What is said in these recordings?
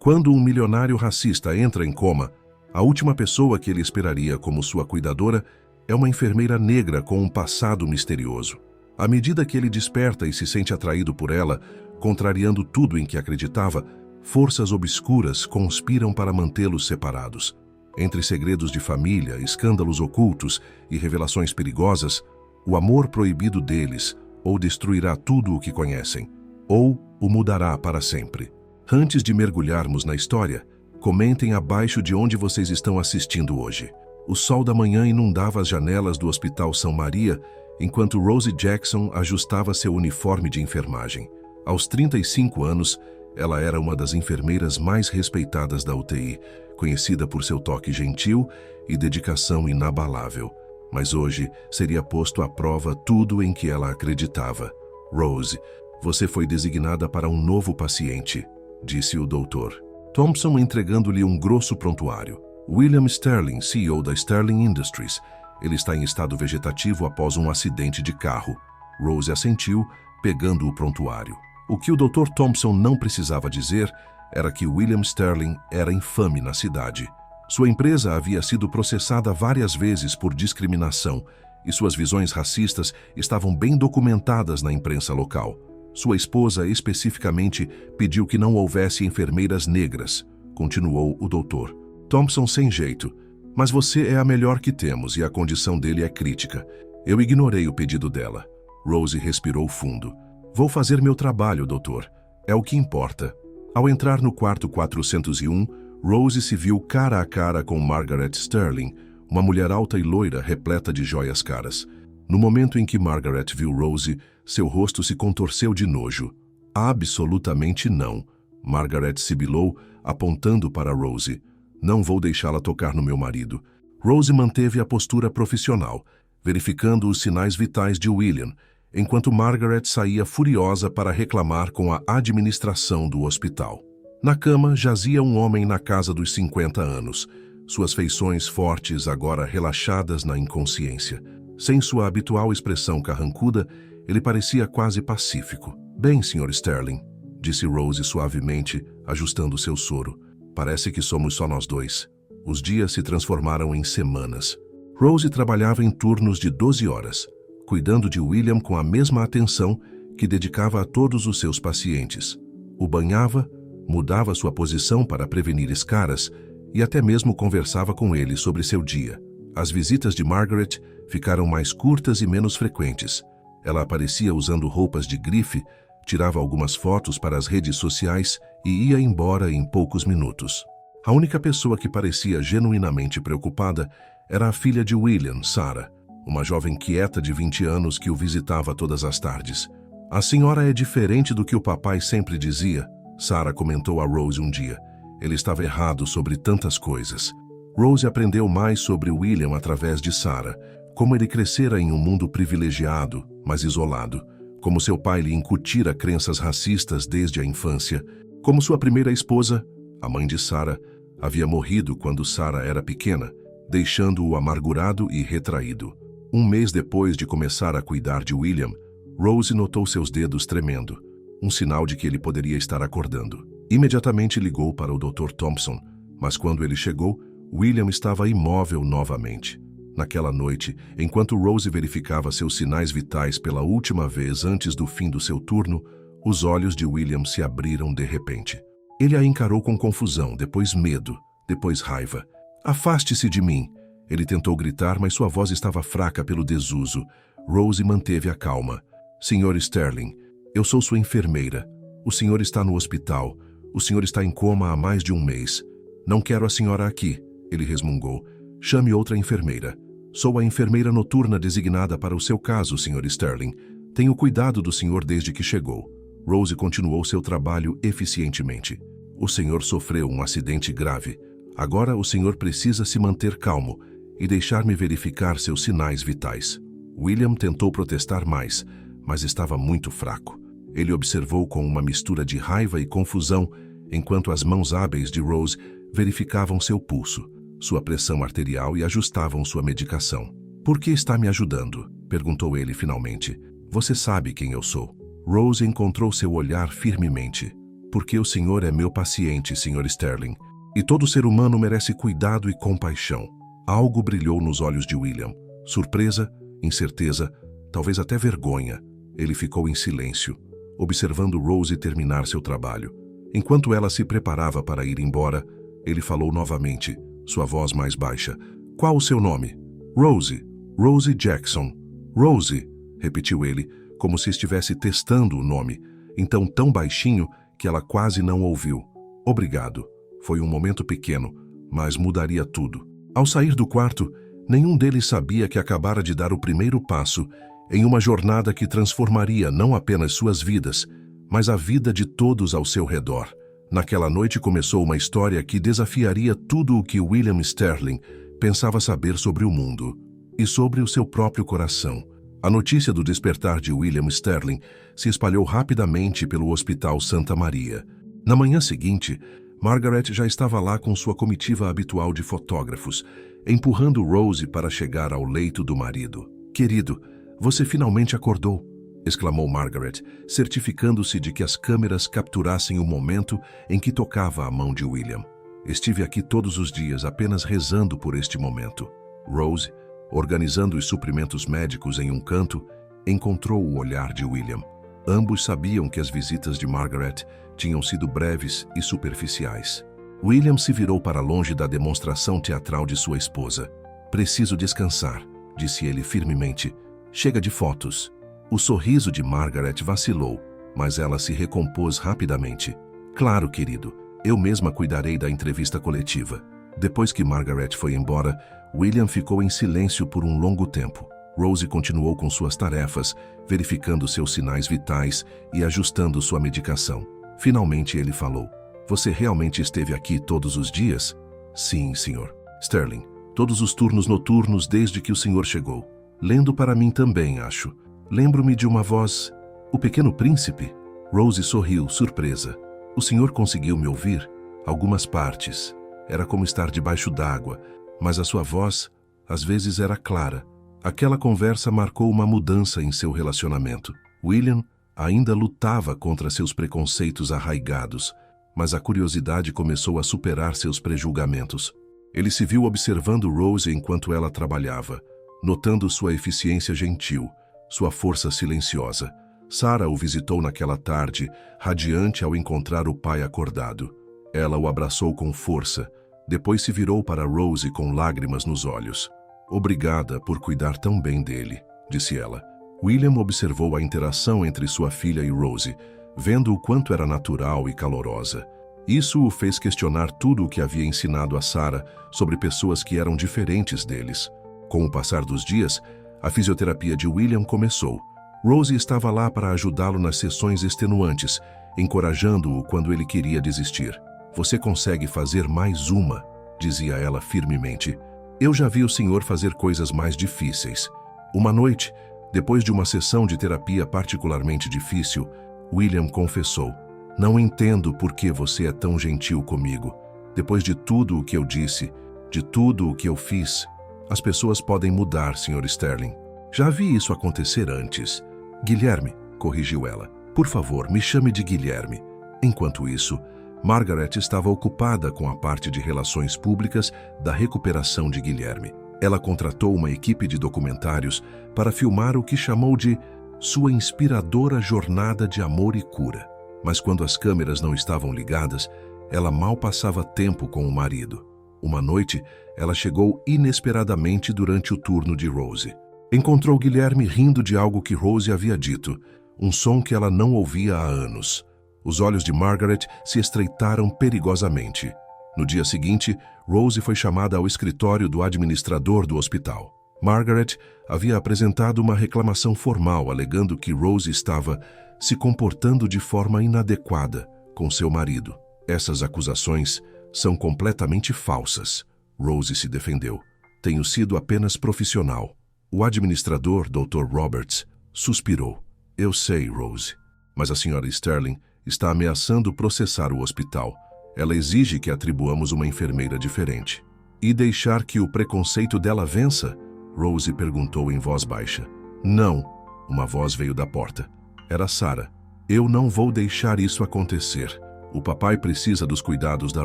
Quando um milionário racista entra em coma, a última pessoa que ele esperaria como sua cuidadora é uma enfermeira negra com um passado misterioso. À medida que ele desperta e se sente atraído por ela, contrariando tudo em que acreditava, forças obscuras conspiram para mantê-los separados. Entre segredos de família, escândalos ocultos e revelações perigosas, o amor proibido deles ou destruirá tudo o que conhecem, ou o mudará para sempre. Antes de mergulharmos na história, comentem abaixo de onde vocês estão assistindo hoje. O sol da manhã inundava as janelas do Hospital São Maria, enquanto Rosie Jackson ajustava seu uniforme de enfermagem. Aos 35 anos, ela era uma das enfermeiras mais respeitadas da UTI, conhecida por seu toque gentil e dedicação inabalável. Mas hoje seria posto à prova tudo em que ela acreditava. Rose, você foi designada para um novo paciente, disse o doutor Thompson, entregando-lhe um grosso prontuário. William Sterling, CEO da Sterling Industries. Ele está em estado vegetativo após um acidente de carro. Rose assentiu, pegando o prontuário. O que o Dr. Thompson não precisava dizer era que William Sterling era infame na cidade. Sua empresa havia sido processada várias vezes por discriminação e suas visões racistas estavam bem documentadas na imprensa local. Sua esposa, especificamente, pediu que não houvesse enfermeiras negras, continuou o doutor Thompson sem jeito. Mas você é a melhor que temos e a condição dele é crítica. Eu ignorei o pedido dela. Rose respirou fundo. Vou fazer meu trabalho, doutor. É o que importa. Ao entrar no quarto 401, Rose se viu cara a cara com Margaret Sterling, uma mulher alta e loira repleta de joias caras. No momento em que Margaret viu Rose, seu rosto se contorceu de nojo. Absolutamente não. Margaret sibilou, apontando para Rose. Não vou deixá-la tocar no meu marido. Rose manteve a postura profissional, verificando os sinais vitais de William, enquanto Margaret saía furiosa para reclamar com a administração do hospital. Na cama jazia um homem na casa dos 50 anos, suas feições fortes agora relaxadas na inconsciência. Sem sua habitual expressão carrancuda, ele parecia quase pacífico. Bem, Sr. Sterling, disse Rose suavemente, ajustando seu soro. Parece que somos só nós dois. Os dias se transformaram em semanas. Rose trabalhava em turnos de 12 horas, cuidando de William com a mesma atenção que dedicava a todos os seus pacientes. O banhava, mudava sua posição para prevenir escaras e até mesmo conversava com ele sobre seu dia. As visitas de Margaret ficaram mais curtas e menos frequentes. Ela aparecia usando roupas de grife, tirava algumas fotos para as redes sociais e ia embora em poucos minutos. A única pessoa que parecia genuinamente preocupada era a filha de William, Sarah, uma jovem quieta de 20 anos que o visitava todas as tardes. A senhora é diferente do que o papai sempre dizia, Sarah comentou a Rose um dia. Ele estava errado sobre tantas coisas. Rose aprendeu mais sobre William através de Sarah, como ele crescera em um mundo privilegiado, mas isolado, como seu pai lhe incutira crenças racistas desde a infância, como sua primeira esposa, a mãe de Sarah, havia morrido quando Sarah era pequena, deixando-o amargurado e retraído. Um mês depois de começar a cuidar de William, Rose notou seus dedos tremendo, um sinal de que ele poderia estar acordando. Imediatamente ligou para o Dr. Thompson, mas quando ele chegou, William estava imóvel novamente. Naquela noite, enquanto Rose verificava seus sinais vitais pela última vez antes do fim do seu turno, os olhos de William se abriram de repente. Ele a encarou com confusão, depois medo, depois raiva. Afaste-se de mim! Ele tentou gritar, mas sua voz estava fraca pelo desuso. Rose manteve a calma. Sr. Sterling, eu sou sua enfermeira. O senhor está no hospital. O senhor está em coma há mais de um mês. Não quero a senhora aqui, ele resmungou. Chame outra enfermeira. Sou a enfermeira noturna designada para o seu caso, Sr. Sterling. Tenho cuidado do senhor desde que chegou. Rose continuou seu trabalho eficientemente. O senhor sofreu um acidente grave. Agora o senhor precisa se manter calmo e deixar-me verificar seus sinais vitais. William tentou protestar mais, mas estava muito fraco. Ele observou com uma mistura de raiva e confusão, enquanto as mãos hábeis de Rose verificavam seu pulso, sua pressão arterial e ajustavam sua medicação. Por que está me ajudando? Perguntou ele finalmente. Você sabe quem eu sou. Rose encontrou seu olhar firmemente. porque o senhor é meu paciente, Sr. Sterling, e todo ser humano merece cuidado e compaixão. Algo brilhou nos olhos de William. Surpresa, incerteza, talvez até vergonha. Ele ficou em silêncio, observando Rose terminar seu trabalho. Enquanto ela se preparava para ir embora, ele falou novamente, sua voz mais baixa. Qual o seu nome? Rose. Rose Jackson. Rose, repetiu ele, como se estivesse testando o nome, então tão baixinho que ela quase não ouviu. Obrigado. Foi um momento pequeno, mas mudaria tudo. Ao sair do quarto, nenhum deles sabia que acabara de dar o primeiro passo em uma jornada que transformaria não apenas suas vidas, mas a vida de todos ao seu redor. Naquela noite começou uma história que desafiaria tudo o que William Sterling pensava saber sobre o mundo e sobre o seu próprio coração. A notícia do despertar de William Sterling se espalhou rapidamente pelo Hospital Santa Maria. Na manhã seguinte, Margaret já estava lá com sua comitiva habitual de fotógrafos, empurrando Rose para chegar ao leito do marido. "Querido, você finalmente acordou", exclamou Margaret, certificando-se de que as câmeras capturassem o momento em que tocava a mão de William. "Estive aqui todos os dias apenas rezando por este momento." Rose, organizando os suprimentos médicos em um canto, encontrou o olhar de William. Ambos sabiam que as visitas de Margaret tinham sido breves e superficiais. William se virou para longe da demonstração teatral de sua esposa. "Preciso descansar", disse ele firmemente. "Chega de fotos." O sorriso de Margaret vacilou, mas ela se recompôs rapidamente. "Claro, querido, eu mesma cuidarei da entrevista coletiva." Depois que Margaret foi embora, William ficou em silêncio por um longo tempo. Rose continuou com suas tarefas, verificando seus sinais vitais e ajustando sua medicação. Finalmente ele falou: "Você realmente esteve aqui todos os dias?" "Sim, senhor Sterling. Todos os turnos noturnos desde que o senhor chegou. Lendo para mim também, acho. Lembro-me de uma voz... O Pequeno Príncipe?" Rose sorriu, surpresa. "O senhor conseguiu me ouvir?" "Algumas partes. Era como estar debaixo d'água, mas a sua voz, às vezes, era clara." Aquela conversa marcou uma mudança em seu relacionamento. William ainda lutava contra seus preconceitos arraigados, mas a curiosidade começou a superar seus prejulgamentos. Ele se viu observando Rose enquanto ela trabalhava, notando sua eficiência gentil, sua força silenciosa. Sarah o visitou naquela tarde, radiante ao encontrar o pai acordado. Ela o abraçou com força, depois se virou para Rose com lágrimas nos olhos. "Obrigada por cuidar tão bem dele", disse ela. William observou a interação entre sua filha e Rose, vendo o quanto era natural e calorosa. Isso o fez questionar tudo o que havia ensinado a Sarah sobre pessoas que eram diferentes deles. Com o passar dos dias, a fisioterapia de William começou. Rose estava lá para ajudá-lo nas sessões extenuantes, encorajando-o quando ele queria desistir. "Você consegue fazer mais uma", dizia ela firmemente. "Eu já vi o senhor fazer coisas mais difíceis." Uma noite, depois de uma sessão de terapia particularmente difícil, William confessou: "Não entendo por que você é tão gentil comigo. Depois de tudo o que eu disse, de tudo o que eu fiz, as pessoas podem mudar, Sr. Sterling." "Já vi isso acontecer antes." "Guilherme", corrigiu ela. "Por favor, me chame de Guilherme." Enquanto isso, Margaret estava ocupada com a parte de relações públicas da recuperação de Guilherme. Ela contratou uma equipe de documentários para filmar o que chamou de sua inspiradora jornada de amor e cura. Mas quando as câmeras não estavam ligadas, ela mal passava tempo com o marido. Uma noite, ela chegou inesperadamente durante o turno de Rose. Encontrou Guilherme rindo de algo que Rose havia dito, um som que ela não ouvia há anos. Os olhos de Margaret se estreitaram perigosamente. No dia seguinte, Rose foi chamada ao escritório do administrador do hospital. Margaret havia apresentado uma reclamação formal alegando que Rose estava se comportando de forma inadequada com seu marido. "Essas acusações são completamente falsas", Rose se defendeu. "Tenho sido apenas profissional." O administrador, Dr. Roberts, suspirou. "Eu sei, Rose, mas a Sra. Sterling está ameaçando processar o hospital. Ela exige que atribuamos uma enfermeira diferente." "E deixar que o preconceito dela vença?" Rose perguntou em voz baixa. "Não." Uma voz veio da porta. Era Sarah. "Eu não vou deixar isso acontecer." O papai precisa dos cuidados da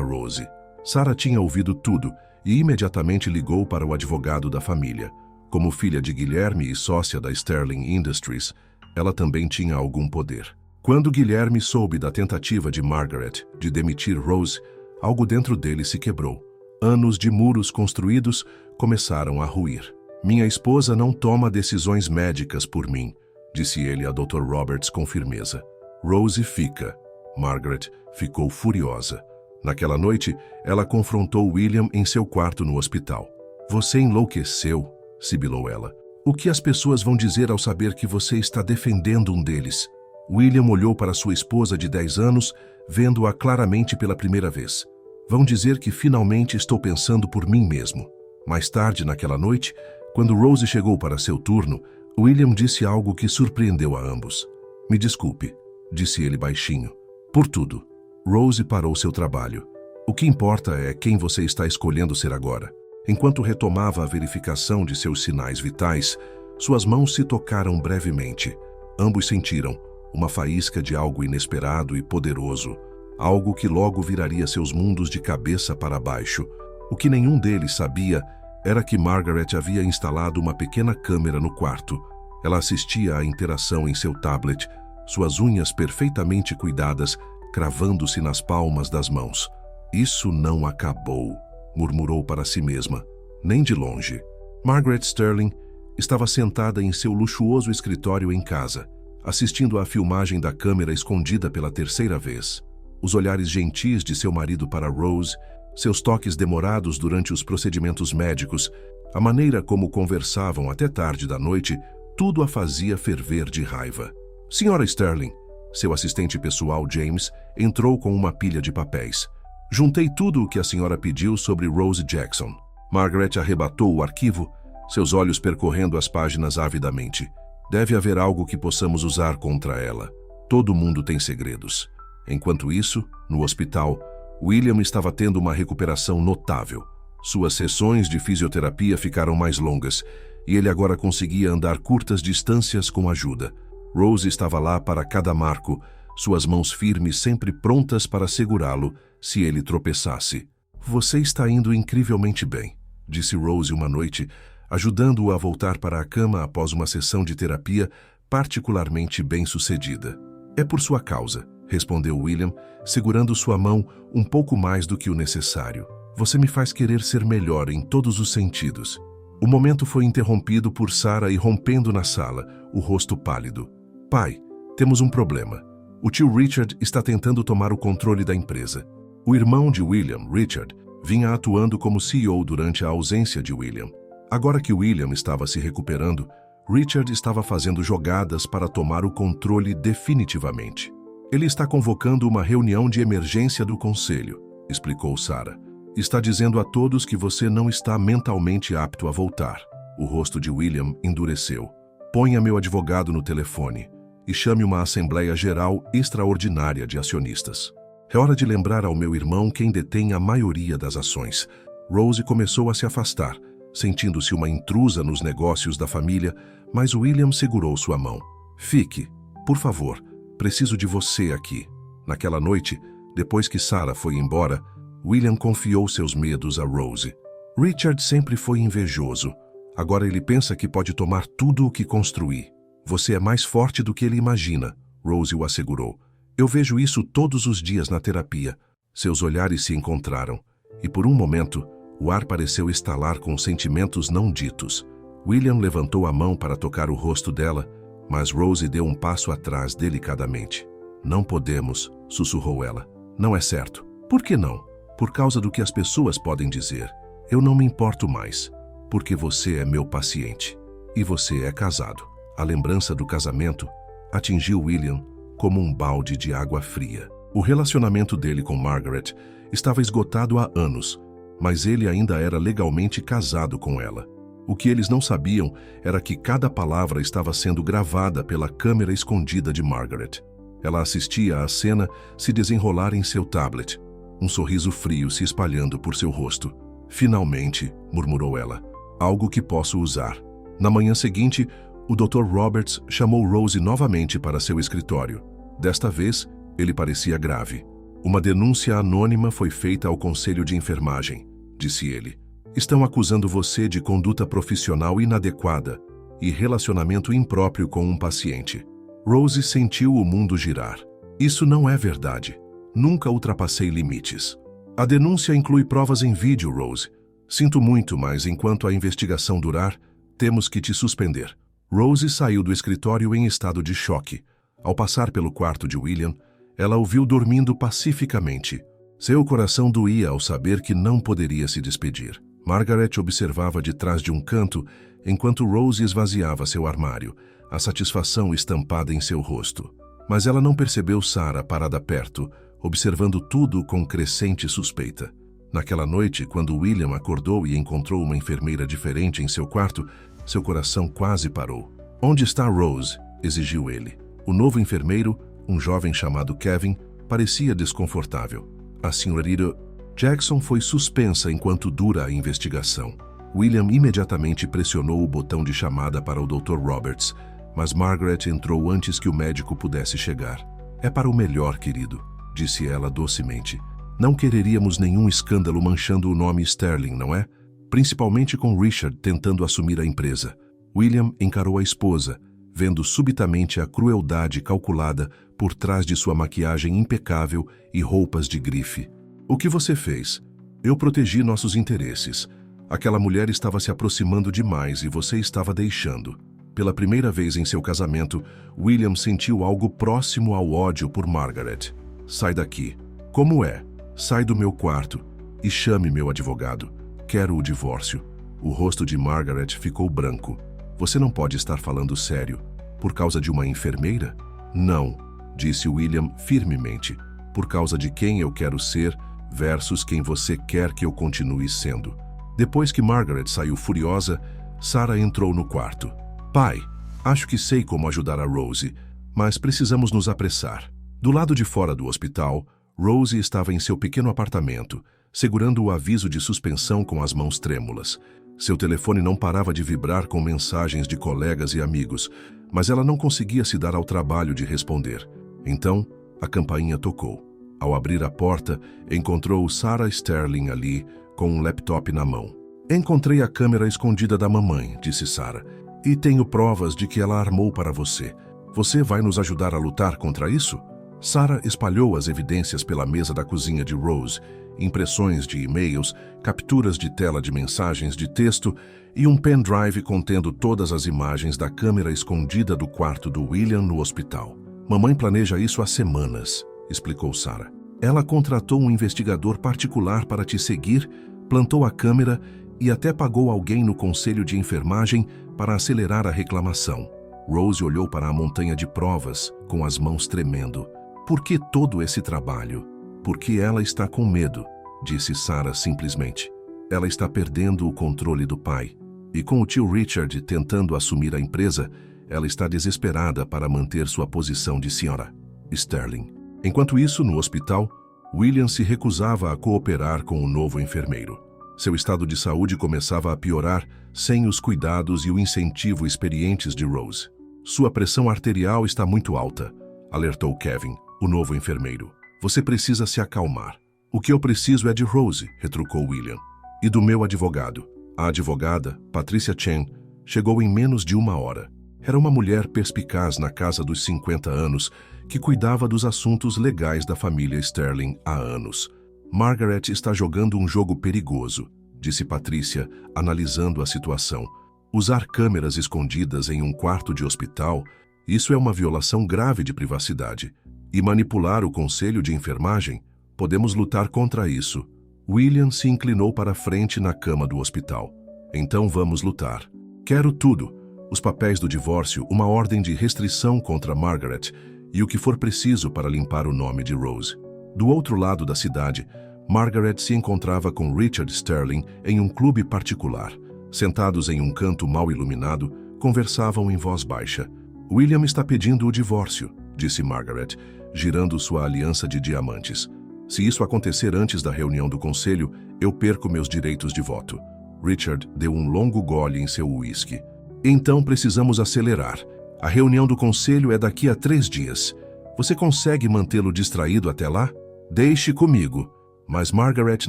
Rose. Sarah tinha ouvido tudo e imediatamente ligou para o advogado da família. Como filha de Guilherme e sócia da Sterling Industries, ela também tinha algum poder. Quando Guilherme soube da tentativa de Margaret de demitir Rose, algo dentro dele se quebrou. Anos de muros construídos começaram a ruir. Minha esposa não toma decisões médicas por mim, disse ele a Dr. Roberts com firmeza. Rose fica. Margaret ficou furiosa. Naquela noite, ela confrontou William em seu quarto no hospital. Você enlouqueceu, sibilou ela. O que as pessoas vão dizer ao saber que você está defendendo um deles? William olhou para sua esposa de 10 anos, vendo-a claramente pela primeira vez. Vão dizer que finalmente estou pensando por mim mesmo. Mais tarde, naquela noite, quando Rose chegou para seu turno, William disse algo que surpreendeu a ambos. Me desculpe, disse ele baixinho. Por tudo. Rose parou seu trabalho. O que importa é quem você está escolhendo ser agora. Enquanto retomava a verificação de seus sinais vitais, suas mãos se tocaram brevemente. Ambos sentiram uma faísca de algo inesperado e poderoso, algo que logo viraria seus mundos de cabeça para baixo. O que nenhum deles sabia era que Margaret havia instalado uma pequena câmera no quarto. Ela assistia à interação em seu tablet, suas unhas perfeitamente cuidadas, cravando-se nas palmas das mãos. Isso não acabou, murmurou para si mesma, nem de longe. Margaret Sterling estava sentada em seu luxuoso escritório em casa, assistindo à filmagem da câmera escondida pela terceira vez. Os olhares gentis de seu marido para Rose, seus toques demorados durante os procedimentos médicos, a maneira como conversavam até tarde da noite, tudo a fazia ferver de raiva. Senhora Sterling, seu assistente pessoal James entrou com uma pilha de papéis. Juntei tudo o que a senhora pediu sobre Rose Jackson. Margaret arrebatou o arquivo, seus olhos percorrendo as páginas avidamente. Deve haver algo que possamos usar contra ela. Todo mundo tem segredos. Enquanto isso, no hospital, William estava tendo uma recuperação notável. Suas sessões de fisioterapia ficaram mais longas e ele agora conseguia andar curtas distâncias com ajuda. Rose estava lá para cada marco, suas mãos firmes sempre prontas para segurá-lo se ele tropeçasse. Você está indo incrivelmente bem, disse Rose uma noite, ajudando-o a voltar para a cama após uma sessão de terapia particularmente bem-sucedida. É por sua causa, respondeu William, segurando sua mão um pouco mais do que o necessário. Você me faz querer ser melhor em todos os sentidos. O momento foi interrompido por Sarah irrompendo na sala, o rosto pálido. Pai, temos um problema. O tio Richard está tentando tomar o controle da empresa. O irmão de William, Richard, vinha atuando como CEO durante a ausência de William. Agora que William estava se recuperando, Richard estava fazendo jogadas para tomar o controle definitivamente. Ele está convocando uma reunião de emergência do conselho, explicou Sarah. Está dizendo a todos que você não está mentalmente apto a voltar. O rosto de William endureceu. Ponha meu advogado no telefone e chame uma Assembleia Geral Extraordinária de Acionistas. É hora de lembrar ao meu irmão quem detém a maioria das ações. Rose começou a se afastar, sentindo-se uma intrusa nos negócios da família, mas William segurou sua mão. Fique, por favor, preciso de você aqui. Naquela noite, depois que Sarah foi embora, William confiou seus medos a Rose. Richard sempre foi invejoso. Agora ele pensa que pode tomar tudo o que construir. Você é mais forte do que ele imagina, Rose o assegurou. Eu vejo isso todos os dias na terapia. Seus olhares se encontraram, e por um momento, o ar pareceu estalar com sentimentos não ditos. William levantou a mão para tocar o rosto dela, mas Rose deu um passo atrás delicadamente. Não podemos, sussurrou ela. Não é certo. Por que não? Por causa do que as pessoas podem dizer. Eu não me importo mais, porque você é meu paciente. E você é casado. A lembrança do casamento atingiu William como um balde de água fria. O relacionamento dele com Margaret estava esgotado há anos, mas ele ainda era legalmente casado com ela. O que eles não sabiam era que cada palavra estava sendo gravada pela câmera escondida de Margaret. Ela assistia à cena se desenrolar em seu tablet, um sorriso frio se espalhando por seu rosto. Finalmente, murmurou ela, algo que posso usar. Na manhã seguinte, o Dr. Roberts chamou Rose novamente para seu escritório. Desta vez, ele parecia grave. Uma denúncia anônima foi feita ao conselho de enfermagem, disse ele. Estão acusando você de conduta profissional inadequada e relacionamento impróprio com um paciente. Rose sentiu o mundo girar. Isso não é verdade. Nunca ultrapassei limites. A denúncia inclui provas em vídeo, Rose. Sinto muito, mas enquanto a investigação durar, temos que te suspender. Rose saiu do escritório em estado de choque. Ao passar pelo quarto de William, ela o viu dormindo pacificamente. Seu coração doía ao saber que não poderia se despedir. Margaret observava de trás de um canto, enquanto Rose esvaziava seu armário, a satisfação estampada em seu rosto. Mas ela não percebeu Sarah parada perto, observando tudo com crescente suspeita. Naquela noite, quando William acordou e encontrou uma enfermeira diferente em seu quarto, seu coração quase parou. "Onde está Rose?" exigiu ele. O novo enfermeiro, um jovem chamado Kevin, parecia desconfortável. A senhorita Jackson foi suspensa enquanto dura a investigação. William imediatamente pressionou o botão de chamada para o Dr. Roberts, mas Margaret entrou antes que o médico pudesse chegar. "É para o melhor, querido", disse ela docemente. "Não quereríamos nenhum escândalo manchando o nome Sterling, não é? Principalmente com Richard tentando assumir a empresa." William encarou a esposa, vendo subitamente a crueldade calculada por trás de sua maquiagem impecável e roupas de grife. "O que você fez? Eu protegi nossos interesses. Aquela mulher estava se aproximando demais e você estava deixando." Pela primeira vez em seu casamento, William sentiu algo próximo ao ódio por Margaret. "Sai daqui." "Como é? Sai do meu quarto e chame meu advogado. Quero o divórcio." O rosto de Margaret ficou branco. "Você não pode estar falando sério. Por causa de uma enfermeira?" "Não", disse William firmemente. "Por causa de quem eu quero ser versus quem você quer que eu continue sendo." Depois que Margaret saiu furiosa, Sarah entrou no quarto. "Pai, acho que sei como ajudar a Rose, mas precisamos nos apressar." Do lado de fora do hospital, Rose estava em seu pequeno apartamento, segurando o aviso de suspensão com as mãos trêmulas. Seu telefone não parava de vibrar com mensagens de colegas e amigos, mas ela não conseguia se dar ao trabalho de responder. Então, a campainha tocou. Ao abrir a porta, encontrou Sarah Sterling ali, com um laptop na mão. "Encontrei a câmera escondida da mamãe", disse Sarah, "e tenho provas de que ela armou para você. Você vai nos ajudar a lutar contra isso?" Sarah espalhou as evidências pela mesa da cozinha de Rose, impressões de e-mails, capturas de tela de mensagens de texto e um pendrive contendo todas as imagens da câmera escondida do quarto do William no hospital. "Mamãe planeja isso há semanas", explicou Sarah. "Ela contratou um investigador particular para te seguir, plantou a câmera e até pagou alguém no conselho de enfermagem para acelerar a reclamação." Rose olhou para a montanha de provas, com as mãos tremendo. "Por que todo esse trabalho?" "Porque ela está com medo", disse Sarah simplesmente. "Ela está perdendo o controle do pai. E com o tio Richard tentando assumir a empresa, ela está desesperada para manter sua posição de senhora Sterling." Enquanto isso, no hospital, William se recusava a cooperar com o novo enfermeiro. Seu estado de saúde começava a piorar sem os cuidados e o incentivo experientes de Rose. "Sua pressão arterial está muito alta", alertou Kevin, o novo enfermeiro. "Você precisa se acalmar." "O que eu preciso é de Rose", retrucou William. "E do meu advogado." A advogada, Patricia Chen, chegou em menos de uma hora. Era uma mulher perspicaz na casa dos 50 anos que cuidava dos assuntos legais da família Sterling há anos. "Margaret está jogando um jogo perigoso", disse Patricia, analisando a situação. "Usar câmeras escondidas em um quarto de hospital, isso é uma violação grave de privacidade. E manipular o conselho de enfermagem, podemos lutar contra isso." William se inclinou para a frente na cama do hospital. "Então vamos lutar. Quero tudo. Os papéis do divórcio, uma ordem de restrição contra Margaret e o que for preciso para limpar o nome de Rose." Do outro lado da cidade, Margaret se encontrava com Richard Sterling em um clube particular. Sentados em um canto mal iluminado, conversavam em voz baixa. "William está pedindo o divórcio", disse Margaret, girando sua aliança de diamantes. "Se isso acontecer antes da reunião do conselho, eu perco meus direitos de voto." Richard deu um longo gole em seu uísque. "Então precisamos acelerar. A reunião do conselho é daqui a 3 dias. Você consegue mantê-lo distraído até lá?" Deixe comigo. Mas Margaret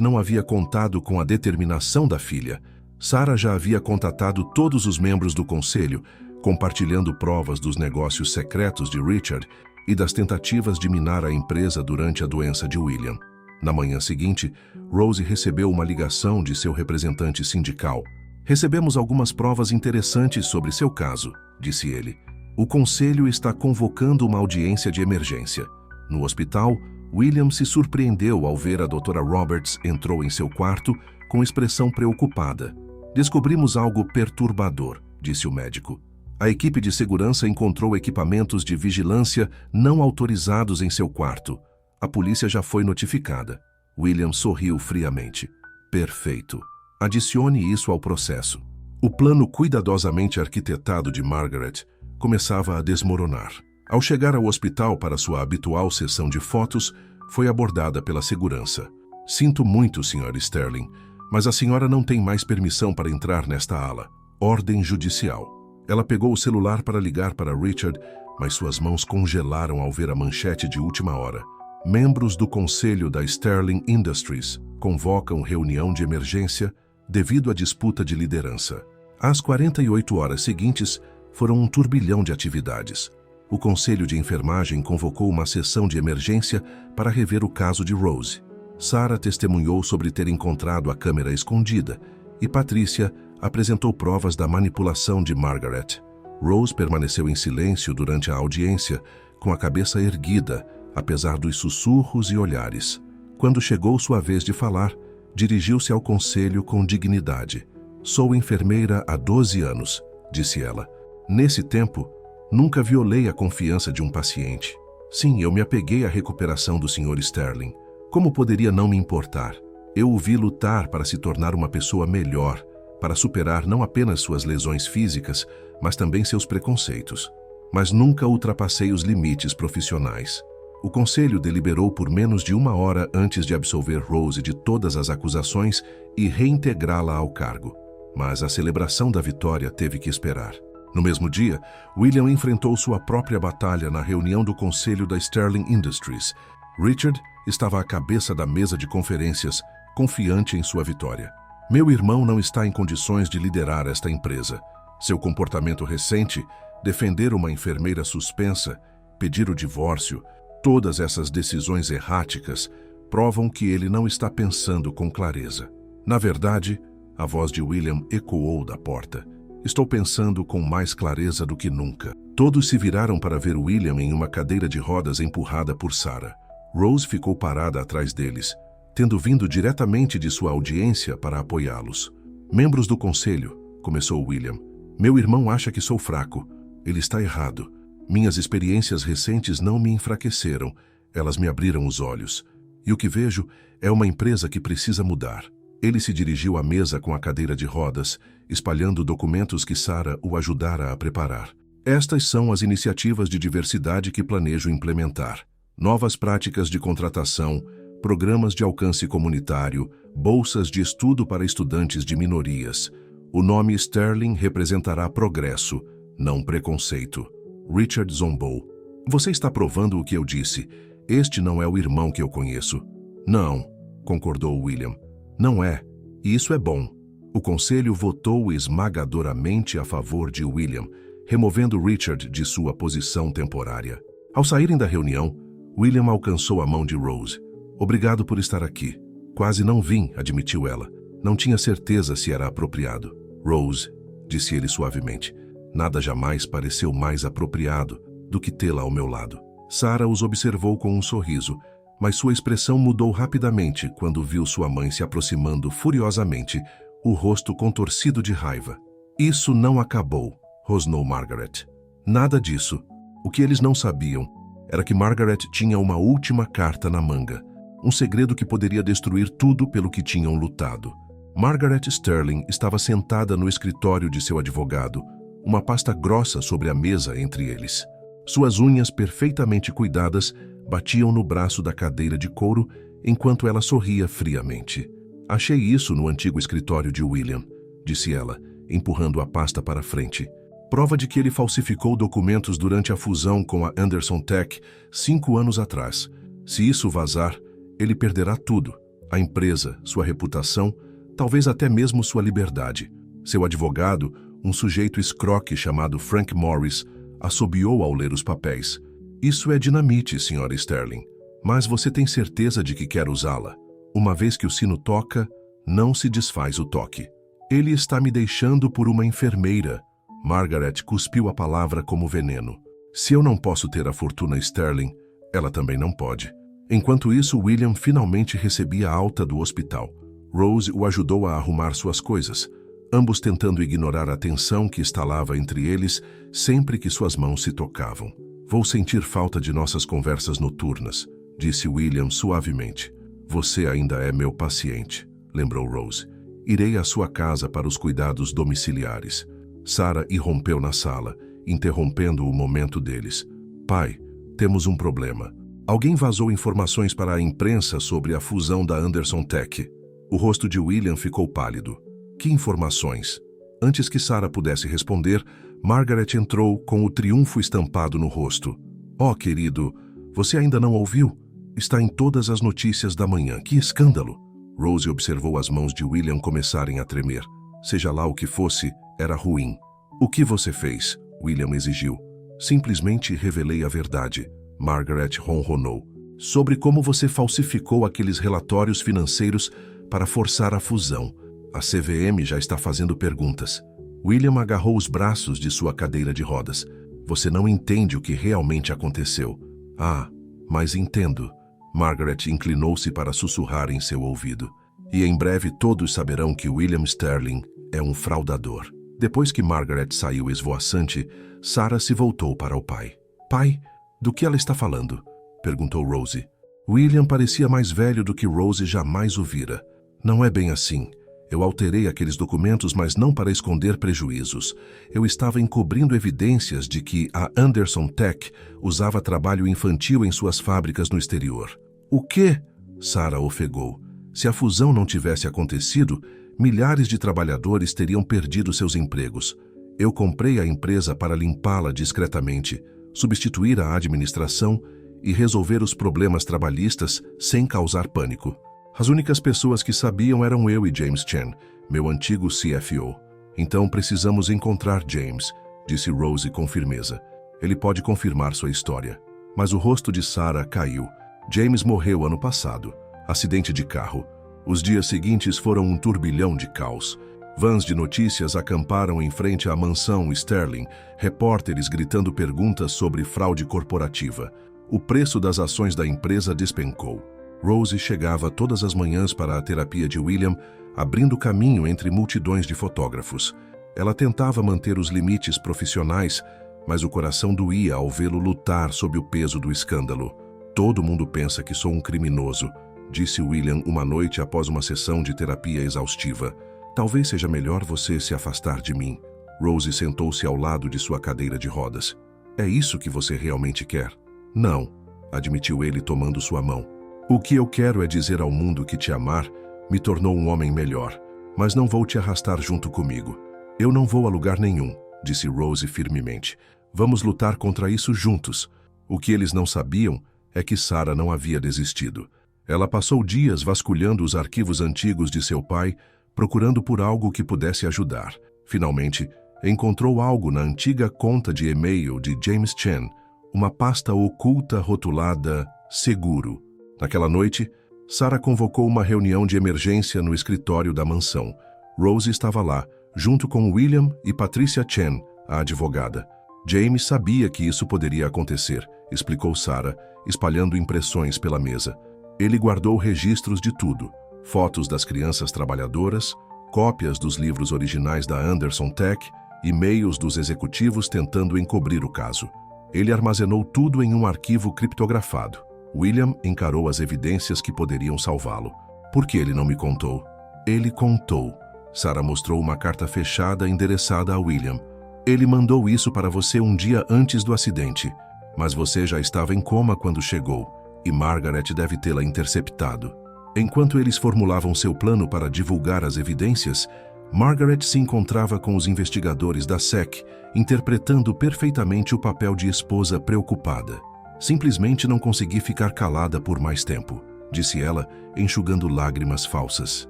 não havia contado com a determinação da filha. Sarah já havia contatado todos os membros do conselho, compartilhando provas dos negócios secretos de Richard e das tentativas de minar a empresa durante a doença de William. Na manhã seguinte, Rose recebeu uma ligação de seu representante sindical. Recebemos algumas provas interessantes sobre seu caso, disse ele. O conselho está convocando uma audiência de emergência. No hospital, William se surpreendeu ao ver a Dra. Roberts entrou em seu quarto com expressão preocupada. Descobrimos algo perturbador, disse o médico. A equipe de segurança encontrou equipamentos de vigilância não autorizados em seu quarto. A polícia já foi notificada. William sorriu friamente. Perfeito. Adicione isso ao processo. O plano cuidadosamente arquitetado de Margaret começava a desmoronar. Ao chegar ao hospital para sua habitual sessão de fotos, foi abordada pela segurança. Sinto muito, Sra. Sterling, mas a senhora não tem mais permissão para entrar nesta ala. Ordem judicial. Ela pegou o celular para ligar para Richard, mas suas mãos congelaram ao ver a manchete de última hora. Membros do conselho da Sterling Industries convocam reunião de emergência devido à disputa de liderança. As 48 horas seguintes foram um turbilhão de atividades. O conselho de enfermagem convocou uma sessão de emergência para rever o caso de Rose. Sarah testemunhou sobre ter encontrado a câmera escondida e Patrícia apresentou provas da manipulação de Margaret. Rose permaneceu em silêncio durante a audiência, com a cabeça erguida, apesar dos sussurros e olhares. Quando chegou sua vez de falar, dirigiu-se ao conselho com dignidade. Sou enfermeira há 12 anos, disse ela. Nesse tempo, nunca violei a confiança de um paciente. Sim, eu me apeguei à recuperação do Sr. Sterling. Como poderia não me importar? Eu o vi lutar para se tornar uma pessoa melhor, para superar não apenas suas lesões físicas, mas também seus preconceitos. Mas nunca ultrapassei os limites profissionais. O conselho deliberou por menos de 1 hora antes de absolver Rose de todas as acusações e reintegrá-la ao cargo. Mas a celebração da vitória teve que esperar. No mesmo dia, William enfrentou sua própria batalha na reunião do conselho da Sterling Industries. Richard estava à cabeça da mesa de conferências, confiante em sua vitória. Meu irmão não está em condições de liderar esta empresa. Seu comportamento recente, defender uma enfermeira suspensa, pedir o divórcio, todas essas decisões erráticas provam que ele não está pensando com clareza. Na verdade, a voz de William ecoou da porta. Estou pensando com mais clareza do que nunca. Todos se viraram para ver William em uma cadeira de rodas empurrada por Sarah. Rose ficou parada atrás deles, tendo vindo diretamente de sua audiência para apoiá-los. Membros do conselho, começou William. Meu irmão acha que sou fraco. Ele está errado. Minhas experiências recentes não me enfraqueceram. Elas me abriram os olhos. E o que vejo é uma empresa que precisa mudar. Ele se dirigiu à mesa com a cadeira de rodas, espalhando documentos que Sarah o ajudara a preparar. Estas são as iniciativas de diversidade que planejo implementar. Novas práticas de contratação, programas de alcance comunitário, bolsas de estudo para estudantes de minorias. O nome Sterling representará progresso, não preconceito. Richard zombou. Você está provando o que eu disse. Este não é o irmão que eu conheço. Não, concordou William. Não é, e isso é bom. O conselho votou esmagadoramente a favor de William, removendo Richard de sua posição temporária. Ao saírem da reunião, William alcançou a mão de Rose. Obrigado por estar aqui. Quase não vim, admitiu ela. Não tinha certeza se era apropriado. Rose, disse ele suavemente, nada jamais pareceu mais apropriado do que tê-la ao meu lado. Sarah os observou com um sorriso, mas sua expressão mudou rapidamente quando viu sua mãe se aproximando furiosamente, o rosto contorcido de raiva. Isso não acabou, rosnou Margaret. Nada disso. O que eles não sabiam era que Margaret tinha uma última carta na manga, um segredo que poderia destruir tudo pelo que tinham lutado. Margaret Sterling estava sentada no escritório de seu advogado, uma pasta grossa sobre a mesa entre eles. Suas unhas perfeitamente cuidadas batiam no braço da cadeira de couro enquanto ela sorria friamente. Achei isso no antigo escritório de William, disse ela, empurrando a pasta para frente. Prova de que ele falsificou documentos durante a fusão com a Anderson Tech 5 anos atrás. Se isso vazar, ele perderá tudo: a empresa, sua reputação, talvez até mesmo sua liberdade. Seu advogado, um sujeito escroque chamado Frank Morris, assobiou ao ler os papéis. Isso é dinamite, Sra. Sterling. Mas você tem certeza de que quer usá-la? Uma vez que o sino toca, não se desfaz o toque. Ele está me deixando por uma enfermeira. Margaret cuspiu a palavra como veneno. Se eu não posso ter a fortuna Sterling, ela também não pode. Enquanto isso, William finalmente recebia alta do hospital. Rose o ajudou a arrumar suas coisas, ambos tentando ignorar a tensão que estalava entre eles sempre que suas mãos se tocavam. Vou sentir falta de nossas conversas noturnas, disse William suavemente. Você ainda é meu paciente, lembrou Rose. Irei à sua casa para os cuidados domiciliares. Sarah irrompeu na sala, interrompendo o momento deles. Pai, temos um problema. Alguém vazou informações para a imprensa sobre a fusão da Anderson Tech. O rosto de William ficou pálido. Que informações? Antes que Sarah pudesse responder, Margaret entrou com o triunfo estampado no rosto. Oh, querido, você ainda não ouviu? Está em todas as notícias da manhã. Que escândalo! Rose observou as mãos de William começarem a tremer. Seja lá o que fosse, era ruim. O que você fez? William exigiu. Simplesmente revelei a verdade. Margaret ronronou. Sobre como você falsificou aqueles relatórios financeiros para forçar a fusão. A CVM já está fazendo perguntas. William agarrou os braços de sua cadeira de rodas. Você não entende o que realmente aconteceu. Ah, mas entendo. Margaret inclinou-se para sussurrar em seu ouvido. E em breve todos saberão que William Sterling é um fraudador. Depois que Margaret saiu esvoaçante, Sarah se voltou para o pai. Pai, do que ela está falando? Perguntou Rose. William parecia mais velho do que Rose jamais o vira. Não é bem assim. Eu alterei aqueles documentos, mas não para esconder prejuízos. Eu estava encobrindo evidências de que a Anderson Tech usava trabalho infantil em suas fábricas no exterior. O quê? Sarah ofegou. Se a fusão não tivesse acontecido, milhares de trabalhadores teriam perdido seus empregos. Eu comprei a empresa para limpá-la discretamente, substituir a administração e resolver os problemas trabalhistas sem causar pânico. As únicas pessoas que sabiam eram eu e James Chen, meu antigo CFO. Então precisamos encontrar James, disse Rose com firmeza. Ele pode confirmar sua história. Mas o rosto de Sarah caiu. James morreu ano passado. Acidente de carro. Os dias seguintes foram um turbilhão de caos. Vans de notícias acamparam em frente à mansão Sterling, repórteres gritando perguntas sobre fraude corporativa. O preço das ações da empresa despencou. Rose chegava todas as manhãs para a terapia de William, abrindo caminho entre multidões de fotógrafos. Ela tentava manter os limites profissionais, mas o coração doía ao vê-lo lutar sob o peso do escândalo. Todo mundo pensa que sou um criminoso, disse William uma noite após uma sessão de terapia exaustiva. Talvez seja melhor você se afastar de mim. Rose sentou-se ao lado de sua cadeira de rodas. É isso que você realmente quer? Não, admitiu ele tomando sua mão. O que eu quero é dizer ao mundo que te amar me tornou um homem melhor, mas não vou te arrastar junto comigo. Eu não vou a lugar nenhum, disse Rose firmemente. Vamos lutar contra isso juntos. O que eles não sabiam é que Sarah não havia desistido. Ela passou dias vasculhando os arquivos antigos de seu pai, procurando por algo que pudesse ajudar. Finalmente, encontrou algo na antiga conta de e-mail de James Chen, uma pasta oculta rotulada Seguro. Naquela noite, Sarah convocou uma reunião de emergência no escritório da mansão. Rose estava lá, junto com William e Patricia Chen, a advogada. James sabia que isso poderia acontecer, explicou Sarah, espalhando impressões pela mesa. Ele guardou registros de tudo: fotos das crianças trabalhadoras, cópias dos livros originais da Anderson Tech, e-mails dos executivos tentando encobrir o caso. Ele armazenou tudo em um arquivo criptografado. William encarou as evidências que poderiam salvá-lo. Por que ele não me contou? Ele contou. Sarah mostrou uma carta fechada endereçada a William. Ele mandou isso para você um dia antes do acidente, mas você já estava em coma quando chegou, e Margaret deve tê-la interceptado. Enquanto eles formulavam seu plano para divulgar as evidências, Margaret se encontrava com os investigadores da SEC, interpretando perfeitamente o papel de esposa preocupada. Simplesmente não consegui ficar calada por mais tempo. disse ela, enxugando lágrimas falsas.